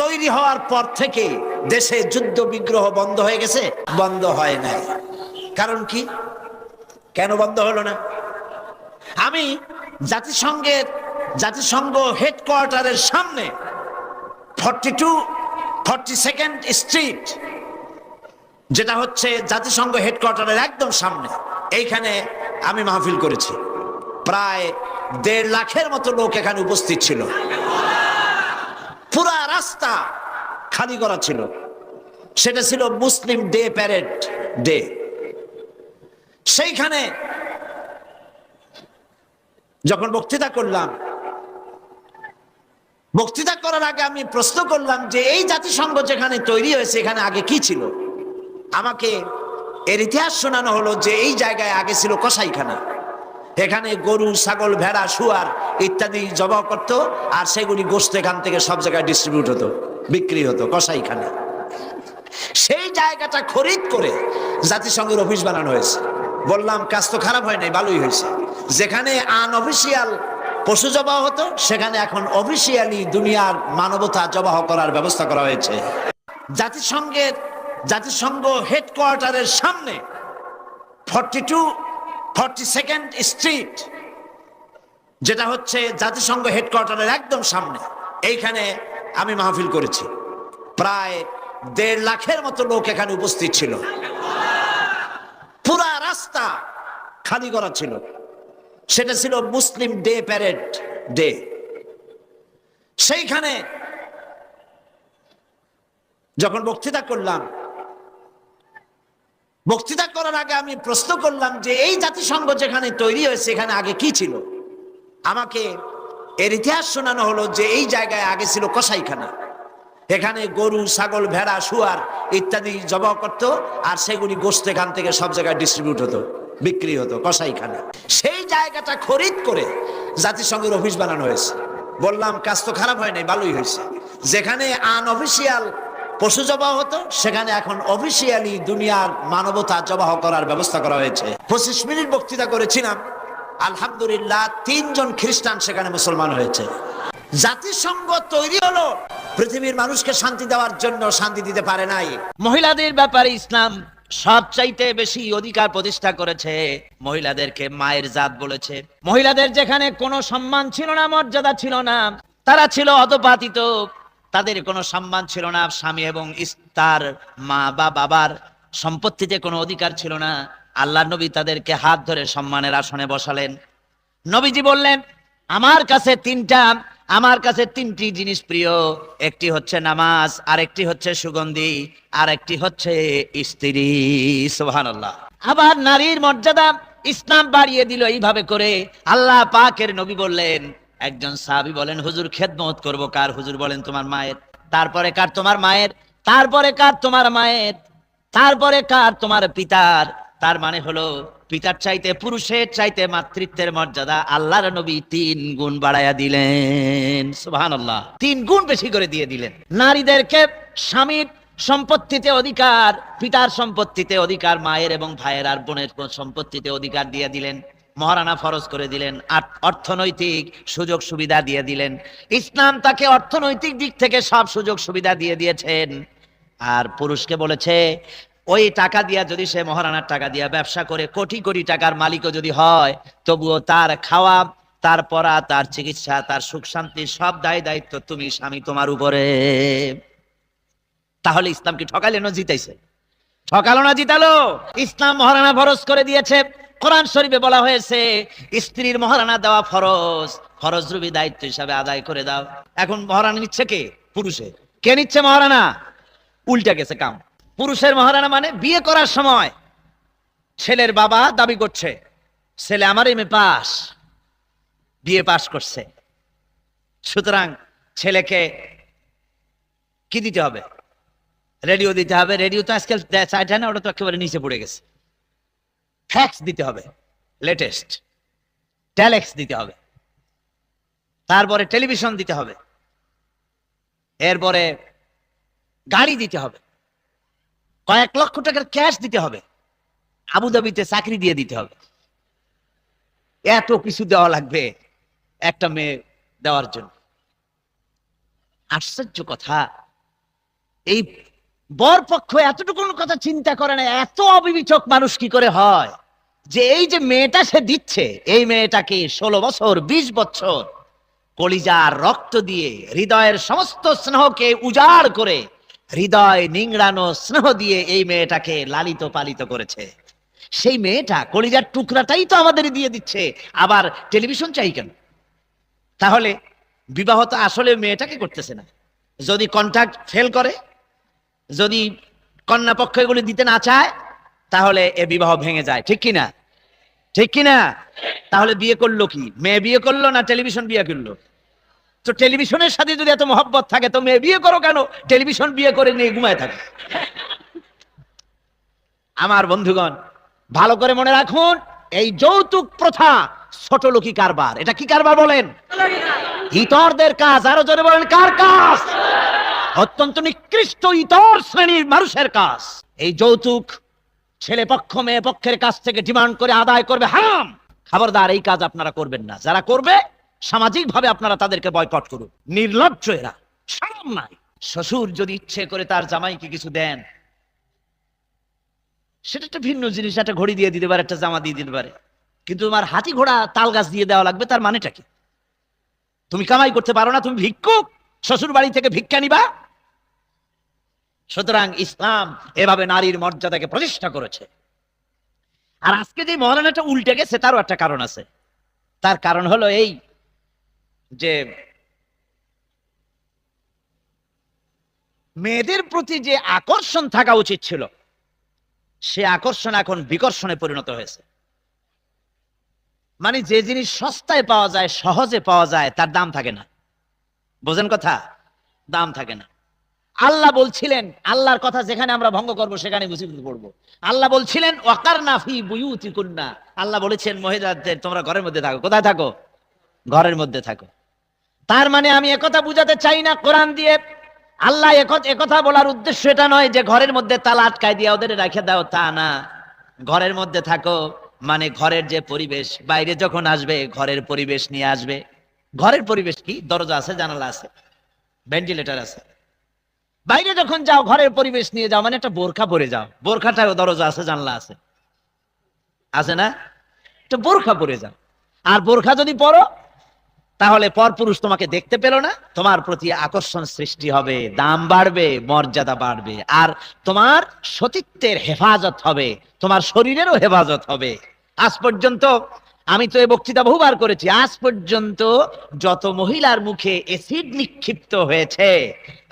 তৈরি হওয়ার পর থেকে দেশে যুদ্ধ বিগ্রহ বন্ধ হয়ে গেছে? বন্ধ হয় নাই। কারণ কি? কেন বন্ধ হলো না? আমি জাতিসংঘ হেডকোয়ার্টারের সামনে 42 স্ট্রিট, যেটা হচ্ছে জাতিসংঘ হেডকোয়ার্টারের একদম সামনে, এইখানে আমি মাহফিল করেছি। প্রায় 1.5 লাখের মতো লোক এখানে উপস্থিত ছিল। পুরা রাস্তা খালি করা ছিল। সেটা ছিল মুসলিম ডে, প্যারেড ডে। সেইখানে যখন বক্তৃতা করলাম, বক্তৃতা করার আগে আমি প্রশ্ন করলাম যে এই জাতিসংঘ যেখানে তৈরি হয়েছে এখানে আগে কি ছিল? আমাকে এর ইতিহাস শোনানো হলো যে এই জায়গায় আগে ছিল কসাইখানা। এখানে গরু, ছাগল, ভেড়া, শুয়ার ইত্যাদি জবাই করতো, আর সেগুলি গোশত এখান থেকে সব জায়গায় ডিস্ট্রিবিউট হতো, বিক্রি হতো, কসাইখানা। সেই জায়গাটা খরিদ করে জাতিসংঘের অফিস বানানো হয়েছে। বললাম কাজ তো খারাপ হয় নাই, ভালোই হয়েছে। যেখানে আনঅফিসিয়াল পশু জবাই হতো সেখানে এখন অফিসিয়ালি দুনিয়ার মানবতা জবাই করার ব্যবস্থা করা হয়েছে। জাতিসংঘ হেডকোয়ার্টারের সামনে 42 স্ট্রিট, যেটা হচ্ছে জাতিসংঘ হেডকোয়ার্টারের একদম সামনে, এইখানে আমি মাহফিল করেছি। প্রায় 1.5 লাখের মতো লোক এখানে উপস্থিত ছিল। পুরা রাস্তা খালি করা ছিল। সেটা ছিল মুসলিম ডে, প্যারেড ডে। সেইখানে যখন বক্তৃতা করলাম, বক্তৃতা করার আগে আমি প্রশ্ন করলাম যে এই জাতিসংঘ যেখানে তৈরি হয়েছে এখানে আগে কি ছিল? আমাকে এর ইতিহাস শোনানো হলো যে এই জায়গায় আগে ছিল কসাইখানা। এখানে গরু, ছাগল, ভেড়া, শুয়ার ইত্যাদি জবাই করতো, আর সেগুলি গোশত এখান থেকে সব জায়গায় ডিস্ট্রিবিউট হতো, বিক্রি হতো, কসাইখানা। সেই জায়গাটা খরিদ করে জাতিসংঘের অফিস বানানো হয়েছে। বললাম কাজ তো খারাপ হয় নাই, ভালোই হয়েছে। যেখানে আনঅফিসিয়াল পশু জবাহ হতো, সেখানে এখন অফিসিয়ালি দুনিয়ার মানবতা জবাহ করার ব্যবস্থা করা হয়েছে। 25 মিনিট বক্তৃতা করেছিলাম, আলহামদুলিল্লাহ 3 জন খ্রিস্টান সেখানে মুসলমান হয়েছে। জাতিসংঘ তৈরি হলো পৃথিবীর মানুষকে শান্তি দেওয়ার জন্য, শান্তি দিতে পারে নাই। মহিলাদের ব্যাপারে ইসলাম সবচাইতে বেশি অধিকার প্রতিষ্ঠা করেছে। মহিলাদেরকে মায়ের জাত বলেছে। মহিলাদের যেখানে কোনো সম্মান ছিল না, মর্যাদা ছিল না, তারা ছিল অধপাতিত, তাদের কোনো সম্মান ছিল না। স্বামী এবং তার মা বা বাবার সম্পত্তিতে কোনো অধিকার ছিল না। আল্লাহ নবী তাদেরকে হাত ধরে সম্মানের আসনে বসালেন। নবীজি বললেন, আমার কাছে তিনটি জিনিস প্রিয়, একটি হচ্ছে নামাজ, আরেকটি হচ্ছে সুগন্ধি, আর একটি হচ্ছে স্ত্রী। সুবহানাল্লাহ। আবার নারীর মর্যাদা ইসলাম বাড়িয়ে দিল এইভাবে করে। আল্লাহ পাকের নবী বললেন, একজন সাহাবী বলেন, হুজুর খেদমত করব কার? হুজুর বলেন, তোমার মায়ের। তারপরে কার? তোমার মায়ের। তারপরে কার? তোমার মায়ের। তারপরে কার? তোমার পিতার। তার মানে হলো পিতার চাইতে, পুরুষের চাইতে মাতৃত্বের মর্যাদা আল্লাহর নবী 3 গুণ বাড়ায়া দিলেন। সুবহানাল্লাহ। 3 গুণ বেশি করে দিয়ে দিলেন। নারীদেরকে স্বামীর সম্পত্তিতে অধিকার, পিতার সম্পত্তিতে অধিকার, মায়ের এবং ভাইয়ের আর বোনের সম্পত্তিতে অধিকার দিয়ে দিলেন। মহারানা ফরজ করে দিলেন। অর্থনৈতিক সুযোগ সুবিধা দিয়ে দিলেন। ইসলাম তাকে অর্থনৈতিক দিক থেকে সব সুযোগ সুবিধা দিয়ে দিয়েছেন। আর পুরুষকে বলেছে, ওই টাকা দিয়া যদি সে মহারানার টাকা দিয়া ব্যবসা করে কোটি কোটি টাকার মালিকও যদি হয়, তবুও তার খাওয়া, তার পড়া, তার চিকিৎসা, তার সুখ শান্তির সব দায় দায়িত্ব তুমি স্বামী তোমার উপরে। তাহলে ইসলাম কি ঠকালে না জিতাইছে? ঠকালো না জিতালো? ইসলাম মহারানা ফরজ করে দিয়েছে। কোরআন শরীফে বলা হয়েছে, স্ত্রীর মহারানা দেওয়া ফরজ, ফরজরূপী দায়িত্ব হিসাবে আদায় করে দাও। এখন মহারানা নিচ্ছে কে? পুরুষে। কে নিচ্ছে মহারানা? উল্টা গেছে কাম। পুরুষের মহারানা মানে বিয়ে করার সময় ছেলের বাবা দাবি করছে, ছেলে আমার এমএ পাস, বিয়ে পাস করছে, সুতরাং ছেলেকে কি দিতে হবে? রেডিও দিতে হবে। রেডিও তো আজকাল চাইটা না, ওটা তো একেবারে নিচে পড়ে গেছে। ফ্যাক্স দিতে হবে, লেটেস্ট টেলেক্স দিতে হবে। তারপরে টেলিভিশন দিতে হবে। এরপরে গাড়ি দিতে হবে। কয়েক লক্ষ টাকার ক্যাশ দিতে হবে। আবুধাবিতে চাকরি দিয়ে দিতে হবে। এত কিছু দেওয়া লাগবে একটা মেয়ে দেওয়ার জন্য। আশ্চর্য কথা, এই বর পক্ষ এতটুকু কথা চিন্তা করে না। এত অবিবেচক মানুষ কি করে হয় যে এই যে মেয়েটা সে দিচ্ছে, এই মেয়েটাকে 16 বছর 20 বছর কলিজার রক্ত দিয়ে, হৃদয়ের সমস্ত স্নেহকে উজাড় করে, হৃদয় নিংড়ানো স্নেহ দিয়ে এই মেয়েটাকে লালিত পালিত করেছে। সেই মেয়েটা কলিজার টুকরাটাই তো আমাদের দিয়ে দিচ্ছে, আবার টেলিভিশন চাই কেন? তাহলে বিবাহ তো আসলে মেয়েটাকে করতেছে না। যদি কন্ট্রাক্ট ফেল করে, যদি কন্যা পক্ষ এগুলি দিতে না চায়, তাহলে এ বিবাহ ভেঙে যায়। ঠিক কিনা? ঠিক কিনা? তাহলে বিয়ে করলো কি? মেয়ে বিয়ে করলো না টেলিভিশন বিয়ে করলো? তো টেলিভিশনের সাথে যদি এত মহব্বত থাকে, তো মেয়ে বিয়ে করো কেন? টেলিভিশন বিয়ে করে নিয়ে ঘুমায় থাকে। আমার বন্ধুগণ, ভালো করে মনে রাখুন, এই যৌতুক প্রথা ছোট লোকি কারবার। এটা কি কারবার বলেন? ইতরদের কাজ। আরো জোরে বলেন, কার কাজ? অত্যন্ত নিকৃষ্ট ইতর শ্রেণীর মানুষের কাজ। এই যৌতুক ছেলে পক্ষ মেয়ে পক্ষের কাছ থেকে ডিমান্ড করে আদায় করবে, হারাম। খবরদার, এই কাজ আপনারা করবেন না। যারা করবে সামাজিক ভাবে আপনারা তাদেরকে বয়কট করুন। নির্লজ্জ এরা, শরম নাই। শ্বশুর যদি ইচ্ছে করে তার জামাইকে কিছু দেন, সেটা একটা ভিন্ন জিনিস। একটা ঘড়ি দিয়ে দিতে পারে, একটা জামা দিয়ে দিতে পারে, কিন্তু তোমার হাতি ঘোড়া তাল গাছ দিয়ে দেওয়া লাগবে, তার মানেটা কি? তুমি কামাই করতে পারো না, তুমি ভিক্ষুক, শ্বশুর বাড়ি থেকে ভিক্ষা নিবা? সুতরাং ইসলাম এভাবে নারীর মর্যাদাকে প্রতিষ্ঠা করেছে। আর আজকে যে মহারানাটা উল্টে গেছে, তারও একটা কারণ আছে। তার কারণ হলো এই যে মেয়েদের প্রতি যে আকর্ষণ থাকা উচিত ছিল, সে আকর্ষণ এখন বিকর্ষণে পরিণত হয়েছে। মানে যে জিনিস সস্তায় পাওয়া যায়, সহজে পাওয়া যায়, তার দাম থাকে না। বোঝেন কথা? দাম থাকে না। আল্লাহ বলছিলেন, আল্লাহর কথা যেখানে আমরা ভঙ্গ করব সেখানে মুসিবত পড়বো। আল্লাহ বলছিলেন, ওয়াকারনা ফি বুয়ুতিকুন্না। আল্লাহ বলেছেন মহিলাদের, তোমরা ঘরের মধ্যে থাকো। কোথায় থাকো? ঘরের মধ্যে থাকো। তার মানে আমি একথা বুঝাতে চাই না কোরআন দিয়ে আল্লাহ একথা বলার উদ্দেশ্য এটা নয় যে ঘরের মধ্যে তালা আটকায় দিয়ে ওদের রেখে দাও, তা না। ঘরের মধ্যে থাকো মানে ঘরের যে পরিবেশ, বাইরে যখন আসবে ঘরের পরিবেশ নিয়ে আসবে। ঘরের পরিবেশ কি? দরজা আছে, জানালা আছে, ভেন্টিলেটর আছে। বাইরে যখন যাও ঘরের পরিবেশ নিয়ে যাও, মানে একটা বোরখা পরে যাও। বোরখাটাও দরজা আছে, জানলা আছে, আছে না? একটা বোরখা পরে যাও। আর বোরখা যদি পরো তাহলে পরপুরুষ তোমাকে দেখতে পেল না, তোমার প্রতি আকর্ষণ সৃষ্টি হবে, দাম বাড়বে, মর্যাদা বাড়বে, আর তোমার সতীত্বের হেফাজত হবে, তোমার শরীরেরও হেফাজত হবে। আজ পর্যন্ত আমি তো এই বক্তৃতা বহুবার করেছি, আজ পর্যন্ত যত মহিলার মুখে এসিড নিক্ষিপ্ত হয়েছে,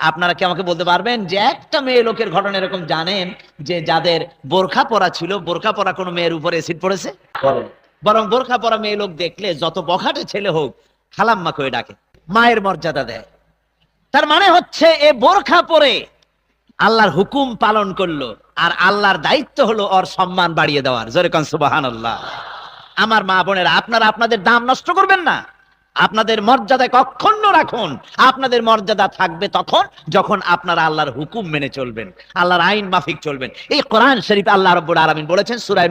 আপনারা কি আমাকে বলতে পারবেন যে একটা মেয়ে লোকের ঘটনা এরকম জানেন যে যাদের বোরখা পরা ছিল, বোরখা পরা কোনো মেয়ের উপরে এসিড পড়েছে? বরং বোরখা পরা মেয়ে লোক দেখলে যত বখাটে ছেলে হোক খালাম্মা করে ডাকে, মায়ের মর্যাদা দেয়। তার মানে হচ্ছে এ বোরখা পরে আল্লাহর হুকুম পালন করলো, আর আল্লাহর দায়িত্ব হলো ওর সম্মান বাড়িয়ে দেওয়ার। জোরে কোন সুবহানাল্লাহ। আমার মা বোনেরা, আপনারা আপনাদের দাম নষ্ট করবেন না, আপনাদের মর্যাদাকে অক্ষুণ্ণ রাখুন। আপনাদের মর্যাদা থাকবে তখন যখন আপনারা আল্লাহর হুকুম মেনে চলবেন, আল্লাহর আইন মাফিক চলবেন। এই কোরআন শরীফ আল্লাহ রাব্বুল আলামিন বলেছেন সূরা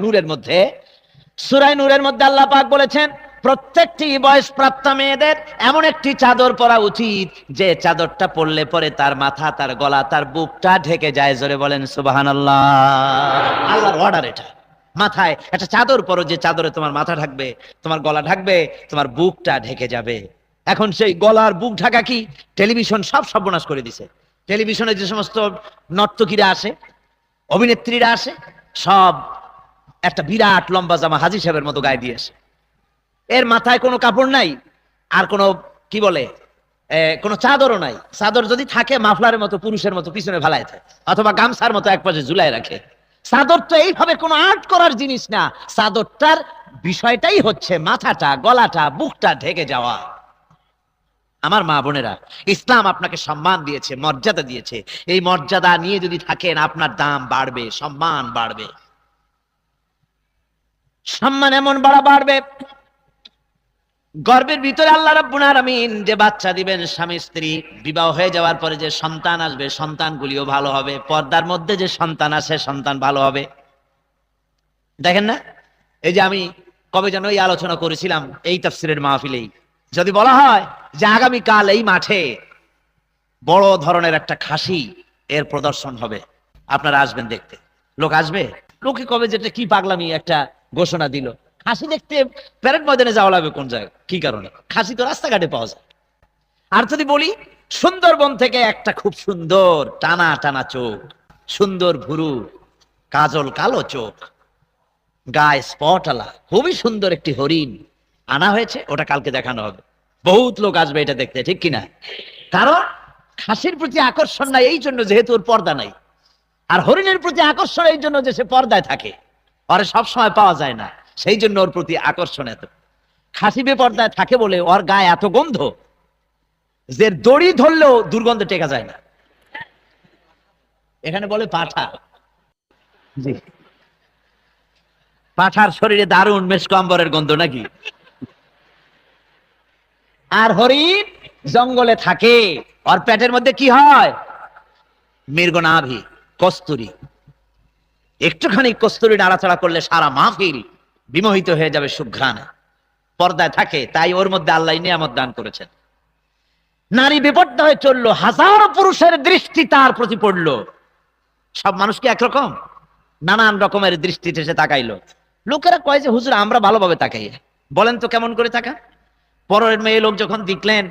নূরের মধ্যে আল্লাহ পাক বলেছেন প্রত্যেকটি বয়সপ্রাপ্ত মেয়েদের এমন একটি চাদর পরা উচিত যে চাদরটা পরলে পরে তার মাথা, তার গলা, তার বুকটা ঢেকে যায়। জোরে বলেন সুবহানাল্লাহ। আল্লাহর অর্ডার এটা। মাথায় একটা চাদর পরো যে চাদরে তোমার মাথা ঢাকবে, তোমার গলা ঢাকবে, তোমার বুকটা ঢেকে যাবে। এখন সেই গলার বুক ঢাকা কি টেলিভিশন সব সর্বনাশ করে দিছে। টেলিভিশনে যে সমস্ত নর্তকীরা আসে, অভিনেত্রীরা আসে, সব একটা বিরাট লম্বা জামা হাজী সাহেবের মতো গায়ে দিয়ে আসে। এর মাথায় কোনো কাপড় নাই, আর কোনো কি বলে কোনো চাদরও নাই। চাদর যদি থাকে মাফলারের মতো পুরুষের মতো পিছনে ভালায় থাকে, অথবা গামছার মতো এক পাশে ঝুলাই রাখে। চাদর তো এইভাবে কোনো আর্ট করার জিনিস না। চাদরটার বিষয়টাই হচ্ছে মাথাটা, গলাটা, বুকটা ঢেকে যাওয়া। আমার মা বোনেরা, ইসলাম আপনাকে সম্মান দিয়েছে, মর্যাদা দিয়েছে। এই মর্যাদা নিয়ে যদি থাকেন আপনার দাম বাড়বে, সম্মান বাড়বে। সম্মান এমন বাড়বে, গর্বের ভিতরে আল্লাহ রাব্বুল আলামিন যে বাচ্চা দিবেন, স্বামী স্ত্রী বিবাহ হয়ে যাওয়ার পরে যে সন্তান আসবে, সন্তানগুলিও ভালো হবে। পর্দার মধ্যে যে সন্তান আসে, সন্তান ভালো হবে। দেখেন না, এই যে আমি কবে যেন এই আলোচনা করেছিলাম এই তাফসীরের মাহফিলেই, যদি বলা হয় যে আগামীকাল এই মাঠে বড় ধরনের একটা খাসি এর প্রদর্শন হবে, আপনারা আসবেন দেখতে, লোক আসবে? লোকে কবে যেটা কি পাগলামি একটা ঘোষণা দিল, খাসি দেখতে প্যারেড ময়দানে যাওয়া লাগবে কোন জায়গায়, কি কারণে? খাসি তো রাস্তাঘাটে পাওয়া যায়। আর যদি বলি সুন্দরবন থেকে একটা খুব সুন্দর টানা টানা চোখ, সুন্দর ভুরু, কাজল কালো চোখ, গায়ে স্পট আলা, খুবই সুন্দর একটি হরিণ আনা হয়েছে, ওটা কালকে দেখানো হবে। বহুত লোক আসবে এটা দেখতে, ঠিক কিনা? কারণ খাসির প্রতি আকর্ষণ নাই এই জন্য যেহেতু ওর পর্দা নাই, আর হরিণের প্রতি আকর্ষণ এই জন্য যে সে পর্দায় থাকে, ওরে সবসময় পাওয়া যায় না, সেই জন্য ওর প্রতি আকর্ষণ এত। খাসি বেপর্দায় থাকে বলে ওর গায়ে এত গন্ধ যে দড়ি ধরলেও দুর্গন্ধ টেকা যায় না। এখানে বলে পাঠা। জি, পাঠার শরীরে দারুণ মেশকম্বরের গন্ধ নাকি? আর হরিণ জঙ্গলে থাকে, ওর পেটের মধ্যে কি হয়? মৃগনাভি, কস্তুরী। একটুখানি কস্তুরী নাড়াচাড়া করলে সারা মাহফিল বিমোহিত হয়ে যাবে সুঘ্রাণে। পর্দায় থাকে, তাই ওর মধ্যে আল্লাহ নিয়ামত দান করেছেন। নারী বেপর্দা হয়ে চললো, হাজারো পুরুষের দৃষ্টি তার প্রতি পড়লো। সব মানুষ কি একরকম? নানান রকমের দৃষ্টিতে সে তাকাইলো। লোকেরা কয় যে হুজুর আমরা ভালোভাবে তাকাই। বলেন তো কেমন করে তাকা? পরের মেয়ে লোক যখন দেখলেন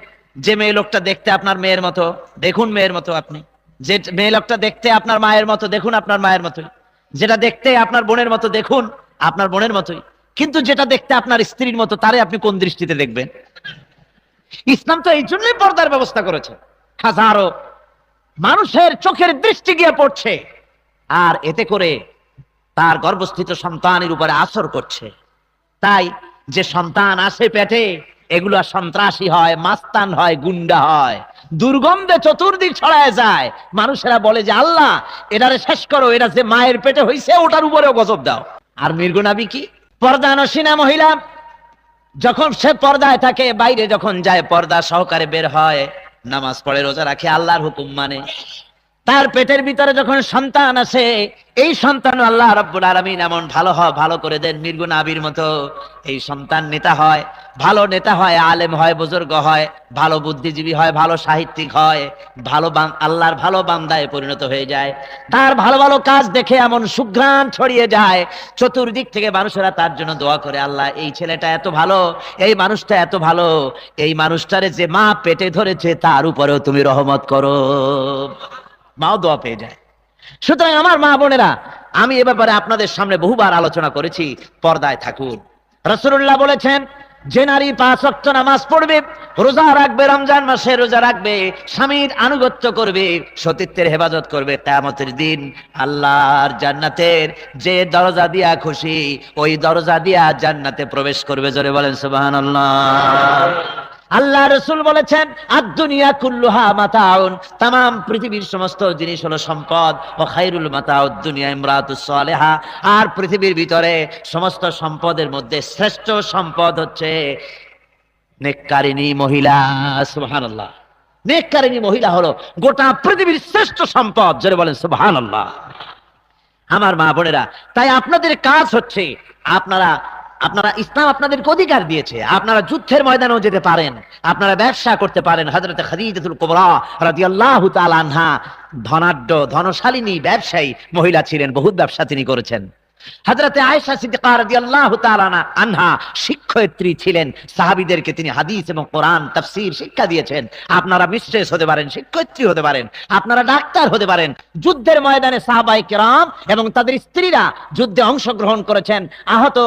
যে মেয়ে লোকটা দেখতে আপনার মেয়ের মতো, দেখুন মেয়ের মতো আপনি। যে মেয়ে লোকটা দেখতে আপনার মায়ের মতো, দেখুন আপনার মায়ের মতোই। যেটা দেখতে আপনার বোনের মতো, দেখুন আপনার বোনের মতোই। কিন্তু যেটা দেখতে আপনার স্ত্রীর মতো, তারে আপনি কোন দৃষ্টিতে দেখবেন? ইসলাম তো এই জন্যই পর্দার ব্যবস্থা করেছে। হাজারো মানুষের চোখের দৃষ্টি গিয়ে পড়ছে, আর এতে করে তার গর্ভস্থিত সন্তানের উপরে আসর করছে। তাই যে সন্তান আসে পেটে, এগুলো সন্ত্রাসী হয়, মাস্তান হয়, গুন্ডা হয়, দুর্গন্ধে চতুর্দিক ছড়ায় যায়। মানুষেরা বলে যে আল্লাহ এটারে শেষ করো, এটা যে মায়ের পেটে হইছে ওটার উপরেও গজব দাও। আর মৃগনাভি কি? পর্দানসীনা মহিলা যখন সে পর্দায় থাকে, বাইরে যখন যায় পর্দা সহকারে বের হয়, নামাজ পড়ে, রোজা রাখে, আল্লাহর হুকুম মানে। তার পেটের ভিতরে যখন সন্তান আসে, এই সন্তান আল্লাহ রাব্বুল আলামিন এমন ভালো করে দেন, মৃগ নাভির মতো। এই সন্তান নেতা হয়, ভালো নেতা হয়, আলেম হয়, বুজুর্গ হয়, ভালো বুদ্ধিজীবী হয়, ভালো সাহিত্যিক হয়, আল্লাহর ভালো বান্দায় পরিণত হয়ে যায়। তার ভালো কাজ দেখে এমন সুঘ্রাণ ছড়িয়ে যায়, চতুর্দিক থেকে মানুষেরা তার জন্য দোয়া করে, আল্লাহ এই ছেলেটা এত ভালো, এই মানুষটা এত ভালো, এই মানুষটারে যে মা পেটে ধরেছে তার উপরেও তুমি রহমত করো। মাও দোয়া পেয়ে যায়। সুতরাং আমার মা বোনেরা, আমি এ ব্যাপারে আপনাদের সামনে বহুবার আলোচনা করেছি, পর্দায় থাকুন। রাসূলুল্লাহ বলেছেন, যে নারী 5 ওয়াক্ত নামাজ পড়বে, রোজা রাখবে, রমজান মাসে রোজা রাখবে, স্বামীর আনুগত্য করবে, সতীত্বের হেফাজত করবে, কিয়ামতের দিন আল্লাহর জান্নাতের যে দরজা দিয়া খুশি ওই দরজা দিয়া জান্নাতে প্রবেশ করবে। জোরে বলেন সুবহানাল্লাহ। আল্লাহ রাসূল বলেছেন, আদ-দুনিয়া কুল্লুহা মাতাউন, तमाम পৃথিবীর সমস্ত জিনিস হলো সম্পদ। ও খায়রুল মাতাউদ দুনিয়া ইমরাতুস সালিহা, আর পৃথিবীর ভিতরে সমস্ত সম্পদের মধ্যে শ্রেষ্ঠ সম্পদ হচ্ছে নেককারিনী মহিলা। সুবহানাল্লাহ। নেককারিনী মহিলা হলো গোটা পৃথিবীর শ্রেষ্ঠ সম্পদ। জোরে বলেন সুবহানাল্লাহ। আমার মা বোনেরা, তাই আপনাদের কাজ হচ্ছে, আপনারা ইসলাম আপনাদেরকে অধিকার দিয়েছে, আপনারা যুদ্ধের ময়দানেও যেতে পারেন, আপনারা ব্যবসা করতে পারেন। হযরত খাদিজাতুল কুবরা রাদিয়াল্লাহু তাআলা আনহা ধনাঢ্য ধনশালিনী ব্যবসায়ী মহিলা ছিলেন, বহুত ব্যবসা তিনি করেছেন। হযরতে আয়েশা সিদ্দিকা রাদিয়াল্লাহু তাআলা আনহা শিক্ষয়িত্রী ছিলেন, সাহাবীদেরকে তিনি হাদিস এবং কোরআন তাফসীর শিক্ষা দিয়েছেন। আপনারা মিস্ট্রেস হতে পারেন, শিক্ষয়িত্রী হতে পারেন, আপনারা ডাক্তার হতে পারেন। যুদ্ধের ময়দানে সাহাবায়ে কেরাম এবং তাদের স্ত্রীরা যুদ্ধে অংশগ্রহণ করেছেন। আহত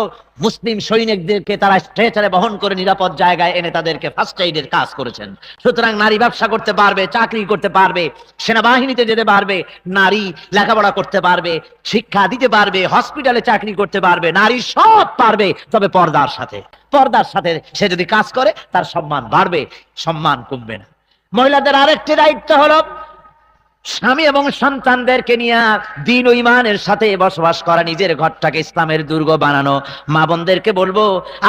মুসলিম সৈনিকদেরকে তারা স্ট্রেচারে বহন করে নিরাপদ জায়গায় এনে তাদেরকে ফার্স্ট এইডের কাজ করেছেন। সুতরাং নারী ব্যবসা করতে পারবে, চাকরি করতে পারবে, সেনাবাহিনীতে যেতে পারবে, নারী লেখাপড়া করতে পারবে, শিক্ষা দিতে পারবে, হসপিটালে চাকরি করতে পারবে, নারী সব পারবে, তবে পর্দার সাথে সে যদি কাজ করে তার সম্মান বাড়বে, সম্মান কমবে না। মহিলাদের আরেকটি দায়িত্ব হলো স্বামী এবং সন্তানদেরকে নিয়ে দ্বীন ও ঈমানের সাথে বসবাস করা, নিজের ঘরটাকে ইসলামের দুর্গ বানানো। মা বোনদেরকে বলবো,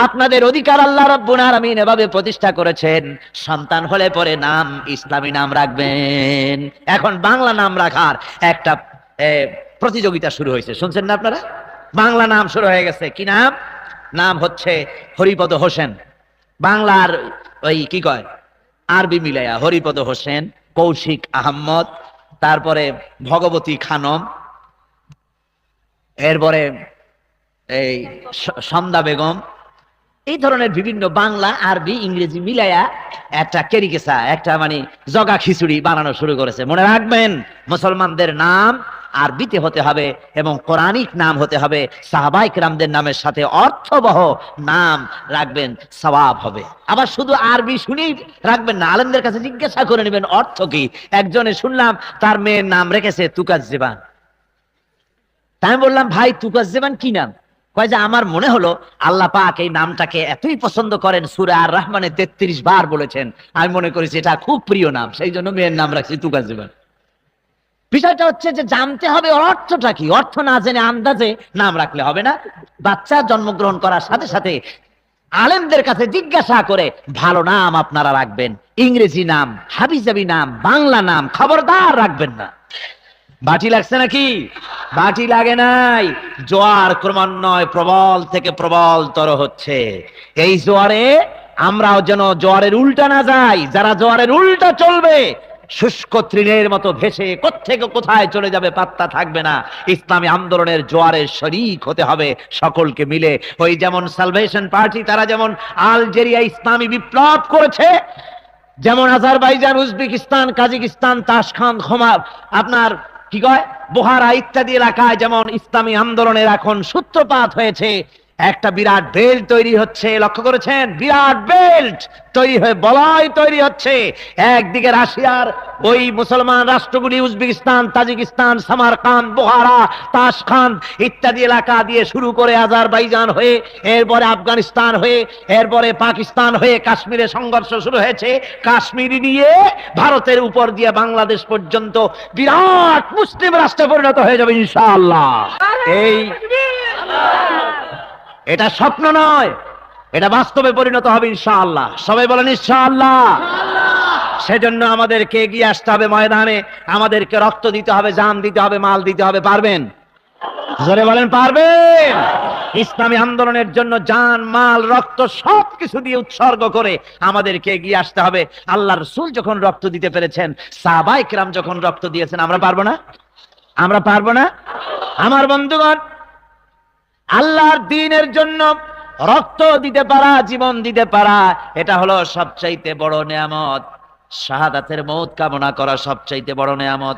আপনাদের অধিকার আল্লাহ রাব্বুল আলামিন এভাবে প্রতিষ্ঠা করেছেন, সন্তান হলে পরে নাম ইসলামী নাম রাখবেন। এখন বাংলা নাম রাখার একটা প্রতিযোগিতা শুরু হয়েছে, শুনছেন না আপনারা? বাংলা নাম শুরু হয়ে গেছে। কি নাম? নাম হচ্ছে হরিপদ হোসেন। বাংলার ওই কি কয় আরবি মিলাইয়া হরিপদ হোসেন, কৌশিক আহমদ, তারপরে ভগবতী খানম, এরপরে এই সন্ধ্যা বেগম, এই ধরনের বিভিন্ন বাংলা আরবি ইংরেজি মিলাইয়া একটা কেরিকেসা, একটা মানে জগা খিচুড়ি বানানো শুরু করেছে। মনে রাখবেন, মুসলমানদের নাম আরবিতে হতে হবে এবং কোরআনিক নাম হতে হবে। সাহাবায়ে কেরামদের নামের সাথে অর্থবহ নাম রাখবেন, সওয়াব হবে। আবার শুধু আরবি শুনি রাখবেন না, আলেমদের কাছে জিজ্ঞাসা করে নেবেন অর্থ কি। একজনে শুনলাম তার মেয়ের নাম রেখেছে তুকাজ্জেবান। তাই আমি বললাম, ভাই তুকাজ্জেবান কি নাম? কয় যে আমার মনে হলো আল্লাহ পাক এই নামটাকে এতই পছন্দ করেন, সূরা আর রহমানে 33 বার বলেছেন, আমি মনে করেছি এটা খুব প্রিয় নাম, সেই জন্য মেয়ের নাম রাখছি তুকাজ্জেবান। বিষয়টা হচ্ছে যে জানতে হবে অর্থটা কি। অর্থ না জেনে আন্দাজে নাম রাখলে হবে না। বাচ্চা জন্মগ্রহণ করার সাথে সাথে আলেমদের কাছে জিজ্ঞাসা করে ভালো নাম আপনারা রাখবেন। ইংরেজি নাম, হাবিজাবি নাম, বাংলা নাম খবরদার রাখবেন না। বাটি লাগছে নাকি? বাটি লাগে নাই। জোয়ার ক্রমান্বয়ে প্রবল থেকে প্রবলতর হচ্ছে। এই জোয়ারে আমরাও যেন জোয়ারের উল্টা না যাই। যারা জোয়ারের উল্টা চলবে শুষ্ক তৃণের মতো ভেসে কোত্থেকে কোথায় চলে যাবে পাত্তা থাকবে না। ইসলামী আন্দোলনের জোয়ারের শরীক হতে হবে সকলকে মিলে। ওই যেমন সালভেশন পার্টি, তারা যেমন আলজেরিয়া ইসলামী বিপ্লব করেছে, যেমন আজারবাইজান, উজবেকিস্তান, কাজাকিস্তান, তাশখান, খোমা, আপনার কি কয় বোহারা ইত্যাদি এলাকায় যেমন ইসলামী আন্দোলনের এখন সূত্রপাত হয়েছে, একটা বিরাট বেল্ট তৈরি হচ্ছে। লক্ষ্য করেছেন? বিরাট বেল্ট তৈরি হয়ে বলয় তৈরি হচ্ছে। একদিকে রাশিয়ার ওই মুসলমান রাষ্ট্রগুলি উজবেকিস্তান, তাজিকিস্তান, সামারকান্দ, বোহারা, তাশখান ইত্যাদি এলাকা দিয়ে শুরু করে আজারবাইজান হয়ে, এরপরে আফগানিস্তান হয়ে, এরপরে পাকিস্তান হয়ে কাশ্মীরে সংঘর্ষ শুরু হয়েছে। কাশ্মীর নিয়ে ভারতের উপর দিয়ে বাংলাদেশ পর্যন্ত বিরাট মুসলিম রাষ্ট্রে পরিণত হয়ে যাবে ইনশাআল্লাহ। এটা স্বপ্ন নয়, এটা বাস্তবে পরিণত হবে ইনশাআল্লাহ। সবাই বলেন ইনশাআল্লাহ। সেজন্য আমাদেরকে এগিয়ে আসতে হবে ময়দানে, আমাদেরকে রক্ত দিতে হবে, জান দিতে হবে, মাল দিতে হবে। পারবেন? জোরে বলেন পারবেন? ইসলামী আন্দোলনের জন্য জান, মাল, রক্ত সবকিছু দিয়ে উৎসর্গ করে আমাদেরকে এগিয়ে আসতে হবে। আল্লাহ রাসূল যখন রক্ত দিতে পেরেছেন, সাহাবায়ে কেরাম যখন রক্ত দিয়েছেন, আমরা পারবো না? আমরা পারবো না? আমার বন্ধুগণ, আল্লাহর দ্বীনের জন্য রক্ত দিতে পারা, জীবন দিতে পারা, এটা হলো সবচাইতে বড় নেয়ামত। শাহাদাতের মওত কামনা করা সবচাইতে বড় নেয়ামত।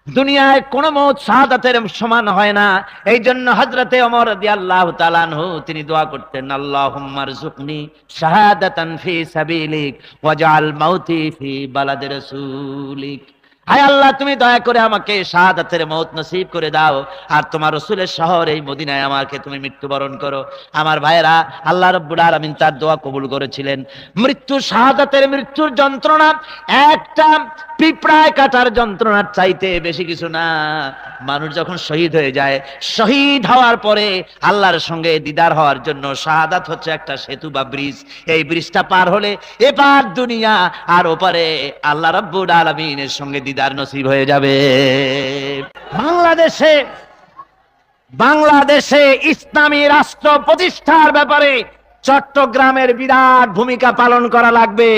দুনিয়ায় কোন মওত শাহাদাতের সমান হয় না। এই জন্য হযরতে ওমর রাদিয়াল্লাহু তাআলা আনহু তিনি দোয়া করতেন, আল্লাহুম্মা রযুকনি শাহাদাতান ফি সাবিলিক ওয়াজআল মাউতি ফি বালাদি রাসূলিক। হায় আল্লাহ, তুমি দয়া করে আমাকে শাহাদাতের মওত নসিব করে দাও, আর তোমার রাসূলের শহর এই মদিনায় আমাকে তুমি মৃত্যুবরণ করো। আমার ভাইরা, আল্লাহ রাব্বুল আলামিন তার দোয়া কবুল করেছিলেন। মৃত্যু, শাহাদাতের মৃত্যুর যন্ত্রণা একটা পিঁপড়ায় কাটার যন্ত্রণার চাইতে বেশি কিছু না। মানুষ যখন শহীদ হয়ে যায়, শহীদ হওয়ার পরে আল্লাহর সঙ্গে দিদার হওয়ার জন্য শাহাদাত হচ্ছে একটা সেতু বা ব্রিজ। এই ব্রিজটা পার হলে এপার দুনিয়া আর ওপারে আল্লাহ রাব্বুল আলামিনের সঙ্গে দিদার নসিব হয়ে যাবে। বাংলাদেশে ইসলামী রাষ্ট্র প্রতিষ্ঠার ব্যাপারে চট্টগ্রামের বিরাট ভূমিকা পালন করা লাগবে।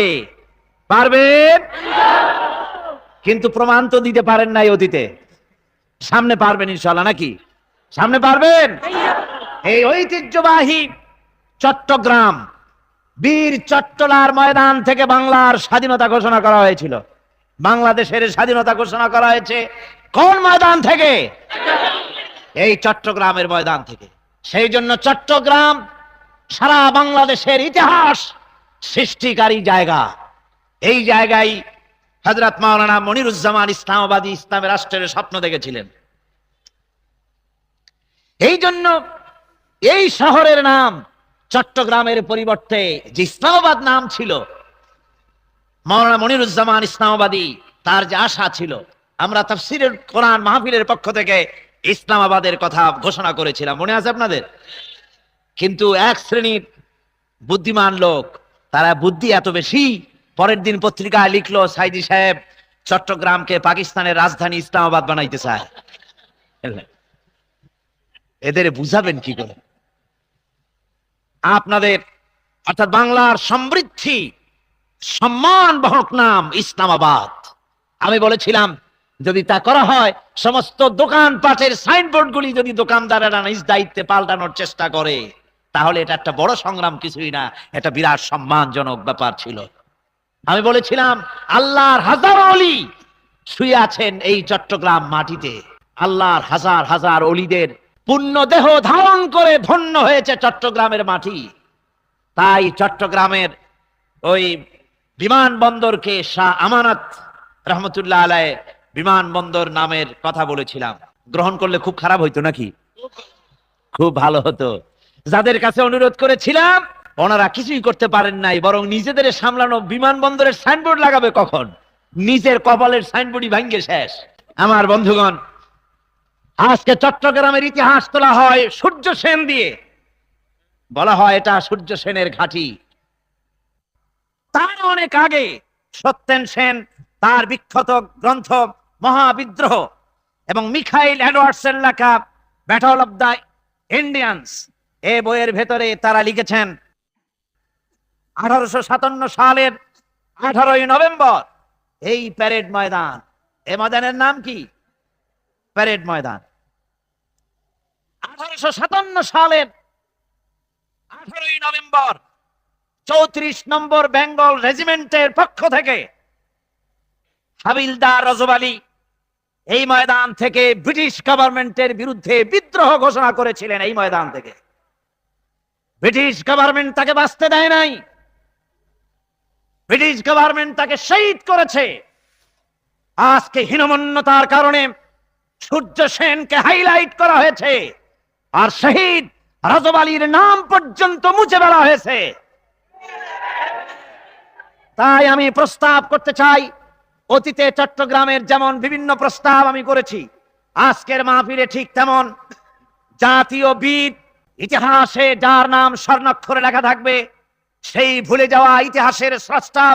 পারবেন? কিন্তু প্রমাণ তো দিতে পারেন নাই অতীতে। সামনে পারবেন ইনশাআল্লাহ, নাকি? সামনে পারবেন? এই ঐতিহ্যবাহী চট্টগ্রাম, বীর চট্টলার ময়দান থেকে বাংলার স্বাধীনতা ঘোষণা করা হয়েছিল। বাংলাদেশের স্বাধীনতা ঘোষণা করা হয়েছে কোন ময়দান থেকে? এই চট্টগ্রামের ময়দান থেকে। সেই জন্য চট্টগ্রাম সারা বাংলাদেশের ইতিহাস সৃষ্টিকারী জায়গা। এই জায়গায় হযরত মাওলানা মনিরুজ্জামান ইসলামাবাদী ইসলামের রাষ্ট্রের স্বপ্ন দেখেছিলেন। এই জন্য এই শহরের নাম চট্টগ্রামের পরিবর্তে যে ইসলামাবাদ নাম ছিল, মাওলানা মনিরুজ্জামান ইসলামাবাদী তার যে আশা ছিল, আমরা তাফসীরের কোরআন মাহফিলের পক্ষ থেকে ইসলামাবাদের কথা ঘোষণা করেছিলাম, মনে আছে আপনাদের? কিন্তু এক শ্রেণীর বুদ্ধিমান লোক, তারা বুদ্ধি এত বেশি, পরের দিন পত্রিকায় লিখলো, সাইদি সাহেব চট্টগ্রামকে পাকিস্তানের রাজধানী ইসলামাবাদ বানাইতে চায়। এদের বুঝাবেন কি করে? আপনাদের অর্থাৎ বাংলার সমৃদ্ধি সম্মান বহক নাম ইসলামাবাদ। আমি বলেছিলাম, যদি তা করা হয়, সমস্ত দোকানপাটের সাইনবোর্ডগুলি যদি দোকানদারেরা নিজ দায়িত্বে পাল্টানোর চেষ্টা করে, তাহলে এটা একটা বড় সংগ্রাম কিছুই না, এটা বিরাট সম্মানজনক ব্যাপার ছিল। আমি বলেছিলাম, আল্লাহর হাজার ওলি শুয়ে আছেন এই চট্টগ্রাম মাটিতে। আল্লাহর হাজার হাজার ওলিদের পুণ্য দেহ ধারণ করে ধন্য হয়েছে চট্টগ্রামের মাটি। তাই চট্টগ্রামের ওই বিমানবন্দরকে শাহ আমানত রহমতুল্লাহ আলাইহি বিমানবন্দর নামের কথা বলেছিলাম। গ্রহণ করলে খুব খারাপ হইতো নাকি? খুব ভালো হতো। যাদের কাছে অনুরোধ করেছিলাম, ওনারা কিছুই করতে পারেন নাই, বরং নিজেদের সামলানো বিমানবন্দরের সাইনবোর্ড লাগাবে কখন, নিজের কপালের সাইনবোর্ডই ভাঙ্গে শেষ। আমার বন্ধুগণ, আজকে চট্টগ্রামের ইতিহাস তোলা হয় সূর্য সেন দিয়ে। বলা হয় এটা সূর্য সেনের ঘাঁটি। তার অনেক আগে সত্যেন সেন তার বিখ্যাত গ্রন্থ মহাবিদ্রোহ এবং মিখাইল এডওয়ার্ডসের লেখা ব্যাটল অফ দ্য ইন্ডিয়ান্স, এই বইয়ের ভেতরে তারা লিখেছেন 1857 সালের 18ই নভেম্বর এই প্যারেড ময়দান, এই ময়দানের নাম কি? প্যারেড ময়দান। 1857 সালের 18ই নভেম্বর 34 নম্বর বেঙ্গল রেজিমেন্টের পক্ষ থেকে হাবিলদার রজব আলী এই ময়দান থেকে ব্রিটিশ গভর্নমেন্টের বিরুদ্ধে বিদ্রোহ ঘোষণা করেছিলেন। এই ময়দান থেকে ব্রিটিশ গভর্নমেন্ট তাকে বাঁচতে দেয় নাই, ব্রিটিশ গভর্নমেন্ট তাকে শহীদ করেছে। আজকে হীনমন্যতার কারণে সূর্য সেনকে হাইলাইট করা হয়েছে, আর শহীদ রজব আলীর নাম পর্যন্ত মুছে ফেলা হয়েছে। তাই আমি প্রস্তাব করতে চাই, অতীতে চট্টগ্রামের যেমন বিভিন্ন প্রস্তাব আমি করেছি, আজকের মাহফিলে ঠিক তেমন জাতীয় বীর, ইতিহাসে যার নাম স্বর্ণাক্ষরে লেখা থাকবে, সেই ভুলে যাওয়া ইতিহাসের স্রষ্টা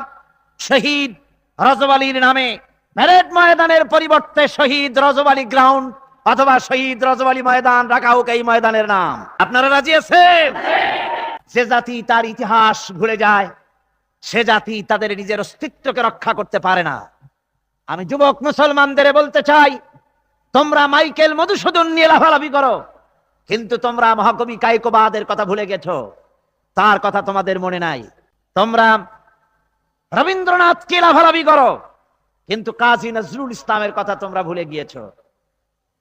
শহীদ রজব আলীর নামে প্যারেড ময়দানের পরিবর্তে শহীদ রজব আলী গ্রাউন্ড অথবা শহীদ রজব আলী ময়দান রাখা হোক এই ময়দানের নাম। আপনারা রাজি আছেন? যে জাতি তার ইতিহাস ভুলে যায়, সে জাতি তাদের নিজের অস্তিত্বকে রক্ষা করতে পারে না। আমি যুবক মুসলমানদের বলতে চাই, তোমরা মাইকেল মধুসূদন নিয়ে লাফালাফি করো, কিন্তু তোমরা মহাকবি কায়কোবাদের কথা ভুলে গেছো, তার কথা তোমাদের মনে নাই। তোমরা রবীন্দ্রনাথকে লাফালাফি করো, কিন্তু কাজী নজরুল ইসলামের কথা তোমরা ভুলে গিয়েছো।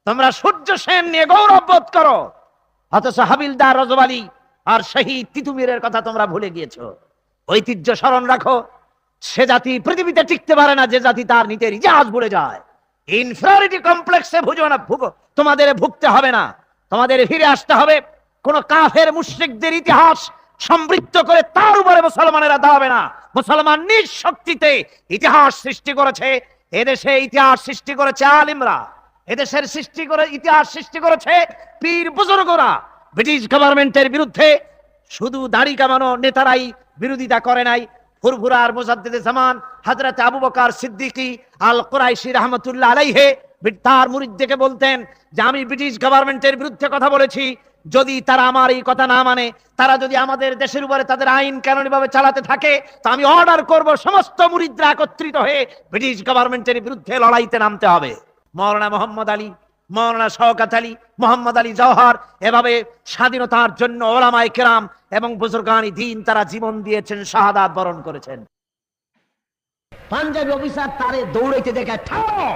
তোমরা সূর্য সেন নিয়ে গৌরব বোধ করো, অথচ হাবিলদার রজব আলী আর শহীদ তিতুমিরের কথা তোমরা ভুলে গিয়েছো। ঐতিহ্য স্মরণ রাখো। সে জাতি পৃথিবীতে টিকতে পারে না যে জাতি তার নিজের ইতিহাস ভুলে যায়। ইনফিরিয়রিটি কমপ্লেক্সে তোমাদের ভুগতে হবে না। তোমাদের ফিরে আসতে হবে কোন কাফের মুশরিকদের ইতিহাস সমৃদ্ধ করে তার উপরে মুসলমানেরা দাঁড়াবে না। মুসলমান নিজ শক্তিতে ইতিহাস সৃষ্টি করেছে। এদেশে ইতিহাস সৃষ্টি করেছে আলিমরা, এদেশের ইতিহাস সৃষ্টি করেছে পীর বুজুর্গরা। ব্রিটিশ গভর্নমেন্টের বিরুদ্ধে শুধু দাড়ি কামানো নেতারাই বিরোধিতা করে নাই। ফুরফুরার মুজাদ্দিদে জামান হযরত আবু বকর সিদ্দিকী আল কুরাইশি রাহমাতুল্লাহ আলাইহি তার মুরিদদেরকে বলতেন যে আমি ব্রিটিশ গভর্নমেন্টের বিরুদ্ধে কথা বলেছি, যদি তারা আমার এই কথা না মানে, তারা যদি আমাদের দেশের উপরে তাদের আইন কানুনি ভাবে চালাতে থাকে, তো আমি অর্ডার করব সমস্ত মুরিদরা একত্রিত হয়ে ব্রিটিশ গভর্নমেন্টের বিরুদ্ধে লড়াইতে নামতে হবে। মাওলানা মোহাম্মদ আলী, মাওলানা শওকত আলী, মোহাম্মদ আলী জওহর, এভাবে স্বাধীনতার জন্য ওলামায়ে কেরাম এবং বুজুর্গানি দ্বীন তারা জীবন দিয়েছেন, শাহাদাত বরণ করেছেন। পাঞ্জাবি অফিসার তারে দৌড়াইতে দেখে থামো।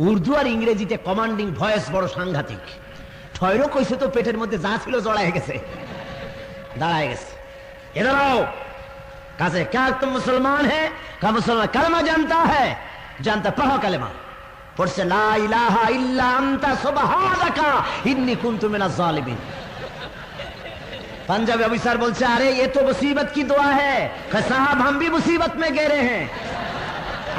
উর্দু আর ইংরেজিতে কমান্ডিং ভয়েস বড় সাংঘাতিক। ঠয়রো কইছে তো পেটের মধ্যে যা ছিল জড়ায় গেছে, দাঁড়ায় গেছে। এদাও কাছে क्या तुम मुसलमान है? क्या मुसलमान कलमा जानता है? जानता, पढ़ो कलमा। पढ़से ला इलाहा इल्ला अंता सुबहानाका इन्नी कुन्तु मिनाज जालिमिन। पंजाबी ऑफिसर बोलছে अरे ये तो मुसीबत की दुआ है। साहब हम भी मुसीबत में गिरे हैं।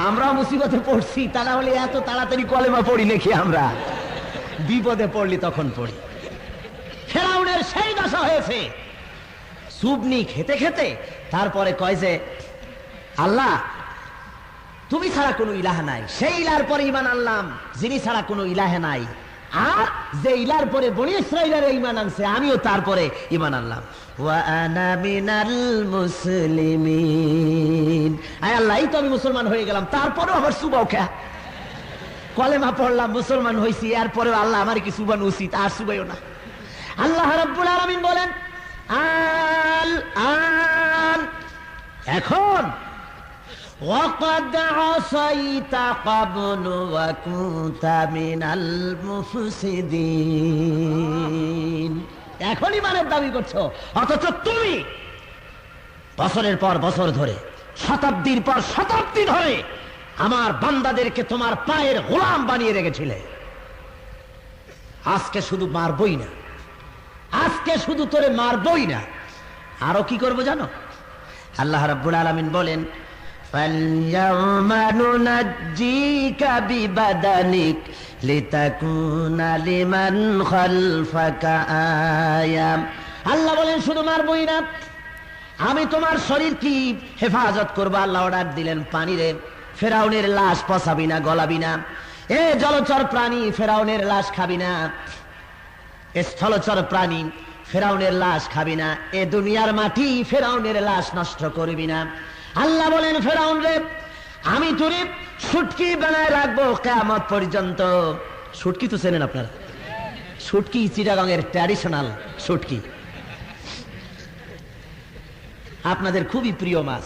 আমরা মুসিবতে পড়ছি, তা না হলে এত তাড়াতাড়ি কলেমা পড়ি নাকি? আমরা বিপদে পড়লি তখন পড়ি। ফেরাউনের সেই দশা হয়েছে। সুবনি খেতে খেতে তারপরে কয় যে আল্লাহ তুমি ছাড়া কোনো ইলাহ নাই। সেই ইলার পরে ঈমান আনলাম যিনি ছাড়া কোনো ইলাহ নাই। আর যে ইলার পরে বনি ইসরাঈলের ঈমান আনছে, আমিও তারপরে ঈমান আনলাম। ওয়া আনা মিনাল মুসলিমিন। আয় আল্লাহ, এই তো আমি মুসলমান হয়ে গেলাম, তারপরেও আবার সুবাও খা কলেমা পড়লাম, মুসলমান হইছি, এরপরেও আল্লাহ আমার কি সুবান উচিত? আর সুবাইও না। আল্লাহ রাব্বুল আলামিন বলেন আল আন, এখন وَقَدْ عَصَيْتَ قَبْلُ وَكُنْتَ مِنَ الْمُفْسِدِينَ। এখনই মানের দাবি করছো, অথচ তুমি বছরের পর বছর ধরে, শতাব্দীর পর শতাব্দী ধরে আমার বান্দাদেরকে তোমার পায়ের গোলাম বানিয়ে রেখেছিলে। আজকে শুধু মারবই না, আজকে শুধু তোরে মারবই না, আরো কি করবো জানো? আল্লাহ রাব্বুল আলামিন বলেন فَالْيَوْمَ نُنَجِّيكَ بِبَدَنِكَ لِتَكُونَ لِمَنْ خَلْفَكَ آيَةً। আল্লাহ বলেন শুধু মারবই না, আমি তোমার শরীর কি হেফাজত করবো। আল্লাহ অর্ডার দিলেন পানিরে ফেরাউনের লাশ পচাবি না, গলাবি না। এ জলচর প্রাণী ফেরাউনের লাশ খাবি না, স্থলচর প্রাণী ফেরাউনের লাশ খাবি না, এ দুনিয়ার মাটি ফেরাউনের লাশ নষ্ট করবি না। আল্লাহ বলেন ফেরাউন রে, আমি তোরে শুটকি বানায় রাখবো কিয়ামত পর্যন্ত। শুটকি তো চেনেন আপনারা? শুটকি চিটাগাংয়ের ট্র্যাডিশনাল শুটকি, আপনাদের খুবই প্রিয় মাছ।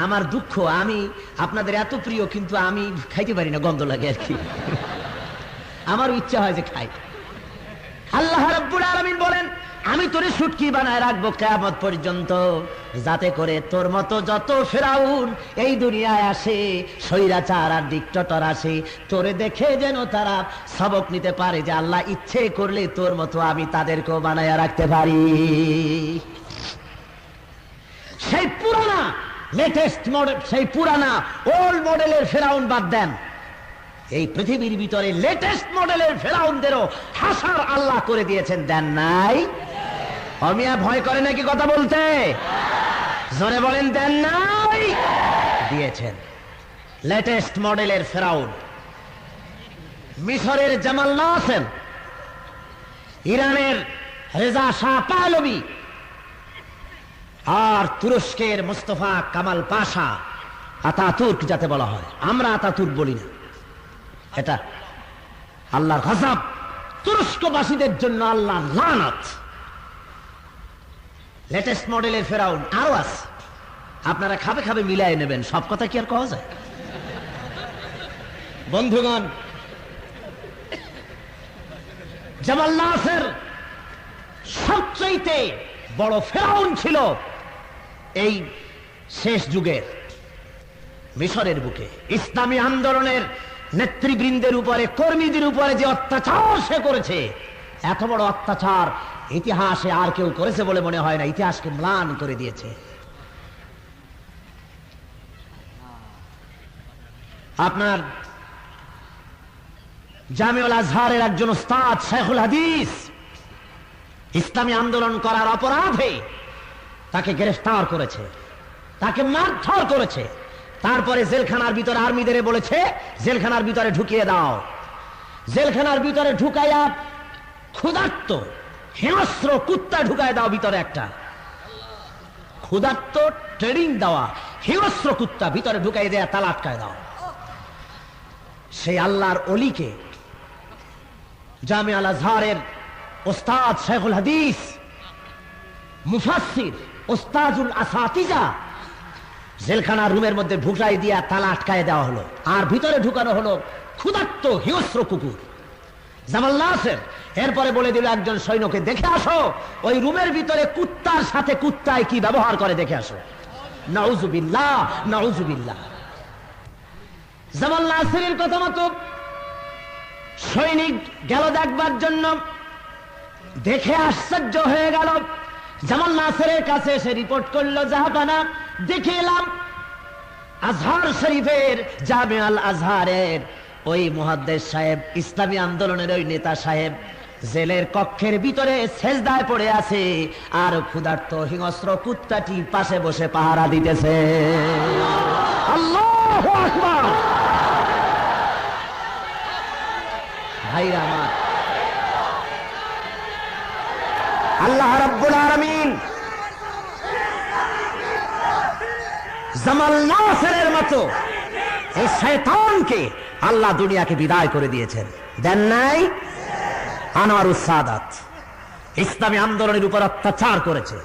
আমার দুঃখ, আমি আপনাদের এত প্রিয় কিন্তু আমি খাইতে পারি না, গন্ধ লাগে আর কি। আমার ইচ্ছা হয় যে খাই। আল্লাহ রাব্বুল আলামিন বলেন আমি তোরে শুটকি বানায় রাখবো কিয়ামত পর্যন্ত, যাতে করে তোর মতো যত ফেরাউন এই দুনিয়ায় আসে, স্বৈরাচার আর ডিক্টেটর আসে, তোরে দেখে যেন তারা সবক নিতে পারে যে আল্লাহ ইচ্ছে করলে তোর মতো আমি তাদেরকেও বানায় রাখতে পারি। সেই পুরানা লেটেস্ট মডেল, সেই পুরানা ওল্ড মডেলের ফেরাউন বাদ দেন, এই পৃথিবীর ভিতরে লেটেস্ট মডেলের ফেরাউনদেরও হাসার আল্লাহ করে দিয়েছেন, দেন নাই? অমিয়া ভয় করে নাকি কথা বলতে? জোরে বলেন দেন নাই? দিয়েছেন। লেটেস্ট মডেলের ফেরাউন, মিশরের জামাল নাসের, ইরানের রেজা শাহ পাহলভি, আর তুরস্কের মুস্তফা কামাল পাশা, আতাতুর্ক যাতে বলা হয়, আমরা আতাতুর্ক বলি না, এটা আল্লাহর গজব, তুরস্কবাসীদের জন্য আল্লাহর লানত। লেটেস্ট মডেলের ফেরাউন আরো আছে, আপনারা খাবে খাবে মিলাই নেবেন, সব কথা কি আর কওয়া যায়? বন্ধুগণ, জামাল নাসের সবচাইতে বড় ফেরাউন ছিল এই শেষ যুগের মিশরের বুকে। ইসলামী আন্দোলনের নেতৃবৃন্দের উপরে, কর্মীদের উপরে যে অত্যাচার সে করেছে, এত বড় অত্যাচার ইতিহাসে আর কেউ করেছে বলে মনে হয় না। ইতিহাসকে ম্লান করে দিয়েছে। আপনার জামিউল আজহারের একজন উস্তাদ শেখুল হাদিস ইসলামী আন্দোলন করার অপরাধে তাকে গ্রেফতার করেছে, তাকে মারধর করেছে। তারপরে জেলখানার ভিতরে আর্মিদের বলেছে জেলখানার ভিতরে ঢুকিয়ে দাও। জেলখানার ভিতরে ঢুকাইয়া ক্ষুধার্ত হিংস্র কুত্তা ঢুকায় দাও ভিতরে, একটা ক্ষুধার্ত ট্রেনিং দেওয়া হিংস্র কুত্তা ভিতরে ঢুকাই দেয়া, তালা আটকায় দাও। সেই আল্লাহর অলিকে, জামিউল আজহারের ওস্তাদ শেখুল হাদিস, মুফাসসির, ওস্তাজুল আসাতিজা, জেলখানার রুমের মধ্যে ঢুকাই দিয়া তালা আটকায় দেওয়া হলো, আর ভিতরে ঢুকানো হলো ক্ষুধার্ত হিংস্র কুকুর জামাল নাসের। এরপরে বলে দিল একজন সৈন্যকে, দেখে আসো ওই রুমের ভিতরে কুত্তার সাথে কুত্তায় কি ব্যবহার করে, দেখে আসো। নাউজুবিল্লাহ, নাউজুবিল্লাহ। জামাল নাসেরের কথা মতো সৈনিক গেল দেখবার জন্য, দেখে আশ্চর্য হয়ে গেল। জামাল নাসেরের কাছে এসে রিপোর্ট করলো, জাহাপানা দেখে এলাম আজহার শরীফের, জামিউল আজহারের ওই মুহাদ্দিস সাহেব, ইসলামী আন্দোলনের ওই নেতা সাহেব জেলের কক্ষের ভিতরে সেজদায় পড়ে আছে, আর ক্ষুধার্ত হিংস্র কুত্তাটি পাশে বসে পাহারা দিতেছে। আল্লাহু আকবার। ভাইরা আমার, আল্লাহ রাব্বুল আলামিন জামাল নাসেরের মতো এই শয়তানকে আল্লাহ দুনিয়াকে বিদায় করে দিয়েছেন, দেন নাই? আনোয়ারুস সাদাত ইসলামী আন্দোলনের উপর অত্যাচার করেছে,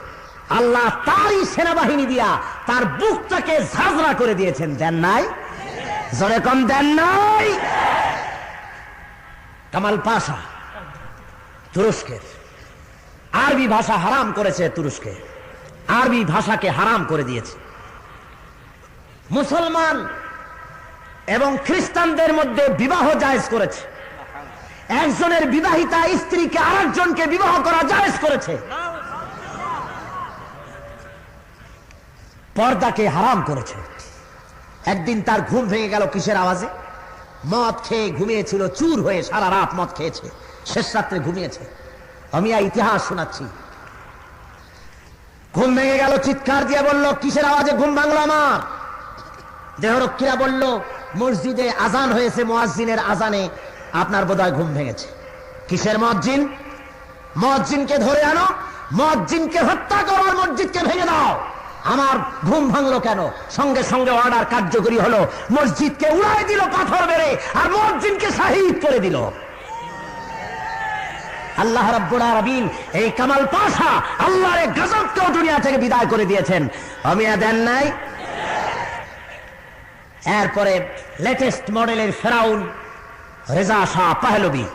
আল্লাহ তারই সেনাবাহিনী দিয়া তার বুকটাকে ঝাঁঝরা করে দিয়েছেন, দেন নাই? জোরে কম দেন নাই? কামাল পাশা তুরস্কের, আরবি ভাষা হারাম করেছে, তুরস্কে আরবি ভাষাকে হারাম করে দিয়েছে। মুসলমান এবং খ্রিস্টানদের মধ্যে বিবাহ জায়েজ করেছে, একজনের বিবাহিতা স্ত্রীকে আরেকজনকে বিবাহ করা জায়েজ করেছে, পর্দাকে হারাম করেছে। একদিন তার ঘুম ভেঙে গেল কিসের আওয়াজে? মদ খেয়ে ঘুমিয়েছিল, চুর হয়ে সারা রাত মদ খেয়েছে, শেষ রাত্রে ঘুমিয়েছে। আমি ইতিহাস শোনাচ্ছি। ঘুম ভেঙে গেল, চিৎকার দিয়ে বলল, কিসের আওয়াজে ঘুম ভাঙলো আমার? দেহরক্ষীরা বলল, মসজিদে আজান হয়েছে, মুয়াজ্জিনের আজানে আপনার বোধহয় ঘুম ভেঙেছে। কিসের মুয়াজ্জিন? মুয়াজ্জিনকে ধরে আনো, মুয়াজ্জিনকে হত্যা করো, আর মসজিদকে ভেঙে দাও। আমার ঘুম ভাঙলো কেন? সঙ্গে সঙ্গে অর্ডার কার্যকরী হলো, মসজিদকে উড়াই দিল পাথর মেরে, আর মুয়াজ্জিনকে শহীদ করে দিল। আল্লাহ রাব্বুল আলামিন এই কামাল পাশা আল্লাহর গজবকেও দুনিয়া থেকে বিদায় করে দিয়েছেন, অমিয়া দেন নাই? এরপরে লেটেস্ট মডেলের ফেরাউন রেজা শাহ পাহলভি,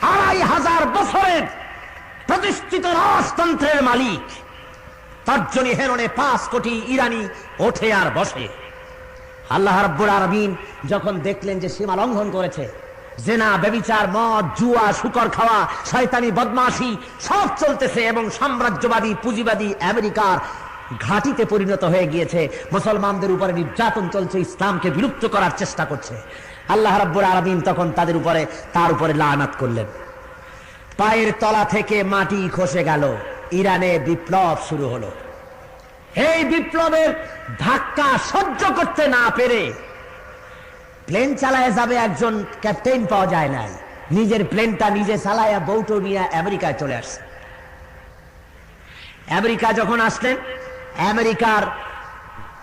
২৫০০ বছরের প্রতিষ্ঠিত রাজতন্ত্রের মালিক, তর্জনী হেরণে ৫ কোটি ইরানি ওঠে আর বসে। আল্লাহ রাব্বুল আলামিন যখন দেখলেন যে সীমা লঙ্ঘন করেছে, জেনা, ব্যভিচার, মদ, জুয়া, শুকর খাওয়া, শয়তানি, বদমাশি সব চলতেছে, এবং সাম্রাজ্যবাদী পুঁজিবাদী আমেরিকার ঘাঁটিতে পরিণত হয়ে গিয়েছে, মুসলমানদের উপরে নির্যাতন চলছে, ইসলামকে বিলুপ্ত করার চেষ্টা করছে, আল্লাহ রাব্বুল আলামিন তখন তার উপরে লানত করলেন। পায়ের তলা থেকে মাটি খসে গেল, ইরানে বিপ্লব শুরু হলো। এই বিপ্লবের ধাক্কা সহ্য করতে না পেরে প্লেন চালায় যাবে একজন ক্যাপ্টেন পাওয়া যায় নাই, নিজের প্লেনটা নিজে চালায়া বউটো নিয়ে আমেরিকায় চলে আসছে। আমেরিকা যখন আসলেন, আমেরিকার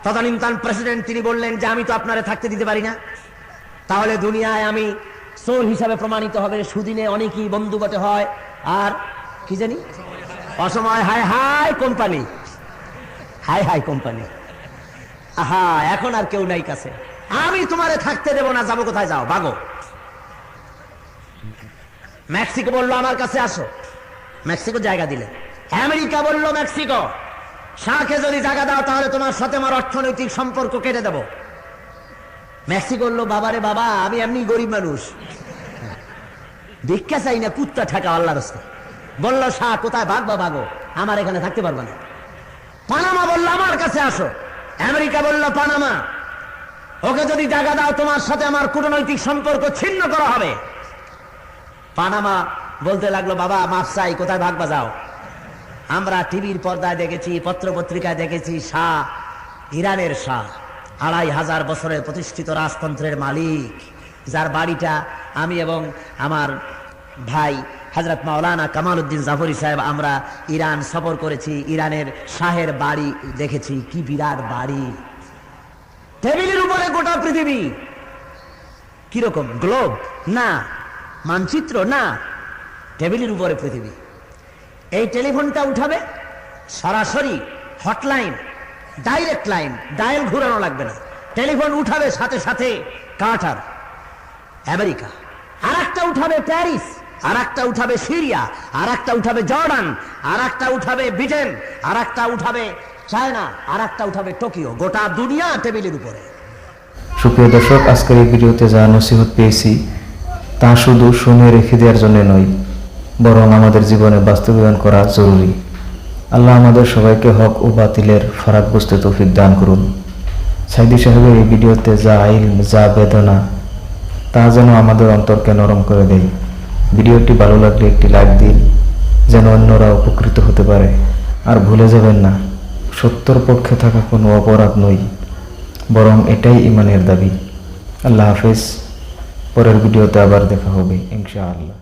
তদানীন্তন প্রেসিডেন্ট তিনি বললেন যে আমি তো আপনারা থাকতে দিতে পারি না, তাহলে দুনিয়ায় আমি চোর হিসাবে প্রমাণিত হবে। সুদিনে অনেকই বন্ধু বটে হয়, আর কি জানি অসময় হায় হায় কোম্পানি, হায় হায় কোম্পানি। আহা, এখন আর কেউ নাই কাছে, আমি তোমারে থাকতে দেব না, যাবো কোথায়, যাও ভাগো। মেক্সিকো বললো আমার কাছে আসো, মেক্সিকো জায়গা দিলে। আমেরিকা বললো মেক্সিকো শাহকে যদি জায়গা দাও তাহলে তোমার সাথে আমার অর্থনৈতিক সম্পর্ক কেটে দেব। মেক্সিকো বললো বাবারে বাবা, আমি এমনি গরিব মানুষ, ভিক্ষা চাই না, কুত্তা ঠাকা আল্লাহর রাস্তা। বললো শাহ কোথায়, ভাগবা ভাগো, আমার এখানে থাকতে পারবা না। পানামা বললো আমার কাছে আসো, আমেরিকা বললো পানামা, ওকে যদি জায়গা দাও তোমার সাথে আমার কূটনৈতিক সম্পর্ক ছিন্ন করা হবে। পানামা বলতে লাগলো বাবা মাফ চাই, কোথায় ভাগবা যাও। আমরা টিভির পর্দায় দেখেছি, পত্র পত্রিকায় দেখেছি, শাহ ইরানের শাহ, 2500 বছরের প্রতিষ্ঠিত রাজতন্ত্রের মালিক, যার বাড়িটা আমি এবং আমার ভাই হযরত মাওলানা কামাল উদ্দিন জাফরি সাহেব আমরা ইরান সফর করেছি, ইরানের শাহের বাড়ি দেখেছি, কি বিরাট বাড়ি, টেবিলের উপরে গোটা পৃথিবী। কিরকম গ্লোব না, মানচিত্র না, টেবিলের উপরে পৃথিবী। এই টেলিফোনটা উঠাবে সরাসরি হটলাইন, ডাইরেক্ট লাইন, ডায়াল ঘুরানো লাগবে না, টেলিফোন উঠাবে সাথে সাথে কাটার আমেরিকা, আর একটা উঠাবে প্যারিস, আর একটা উঠাবে সিরিয়া, আর একটা উঠাবে জর্ডান, আর একটা উঠাবে ব্রিটেন, আর একটা উঠাবে চায়না, আর একটা উঠাবে টোকিও, গোটা দুনিয়া টেবিলের উপরে। সুপ্রিয় দর্শক, আজকের এই ভিডিওতে যা নসিহত পেয়েছি তা শুধু শুনে রেখে দেওয়ার জন্য নয়, বরং আমাদের জীবনে বাস্তবায়ন করা জরুরি। আল্লাহ আমাদের সবাইকে হক ও বাতিলের ফারাক বুঝতে তৌফিক দান করুন। সাইদি সাহেবের এই ভিডিওতে যা ইলম, যা বেদনা, তা যেন আমাদের অন্তরকে নরম করে দেয়। ভিডিওটি ভালো লাগলে একটি লাইক দিন, যেন অন্যরা উপকৃত হতে পারে। আর ভুলে যাবেন না, সত্যর পক্ষে থাকা কোনো অপরাধ নয়, বরং এটাই ইমানের দাবি। আল্লাহ হাফেজ। পরের ভিডিওতে আবার দেখা হবে ইনশাআল্লাহ।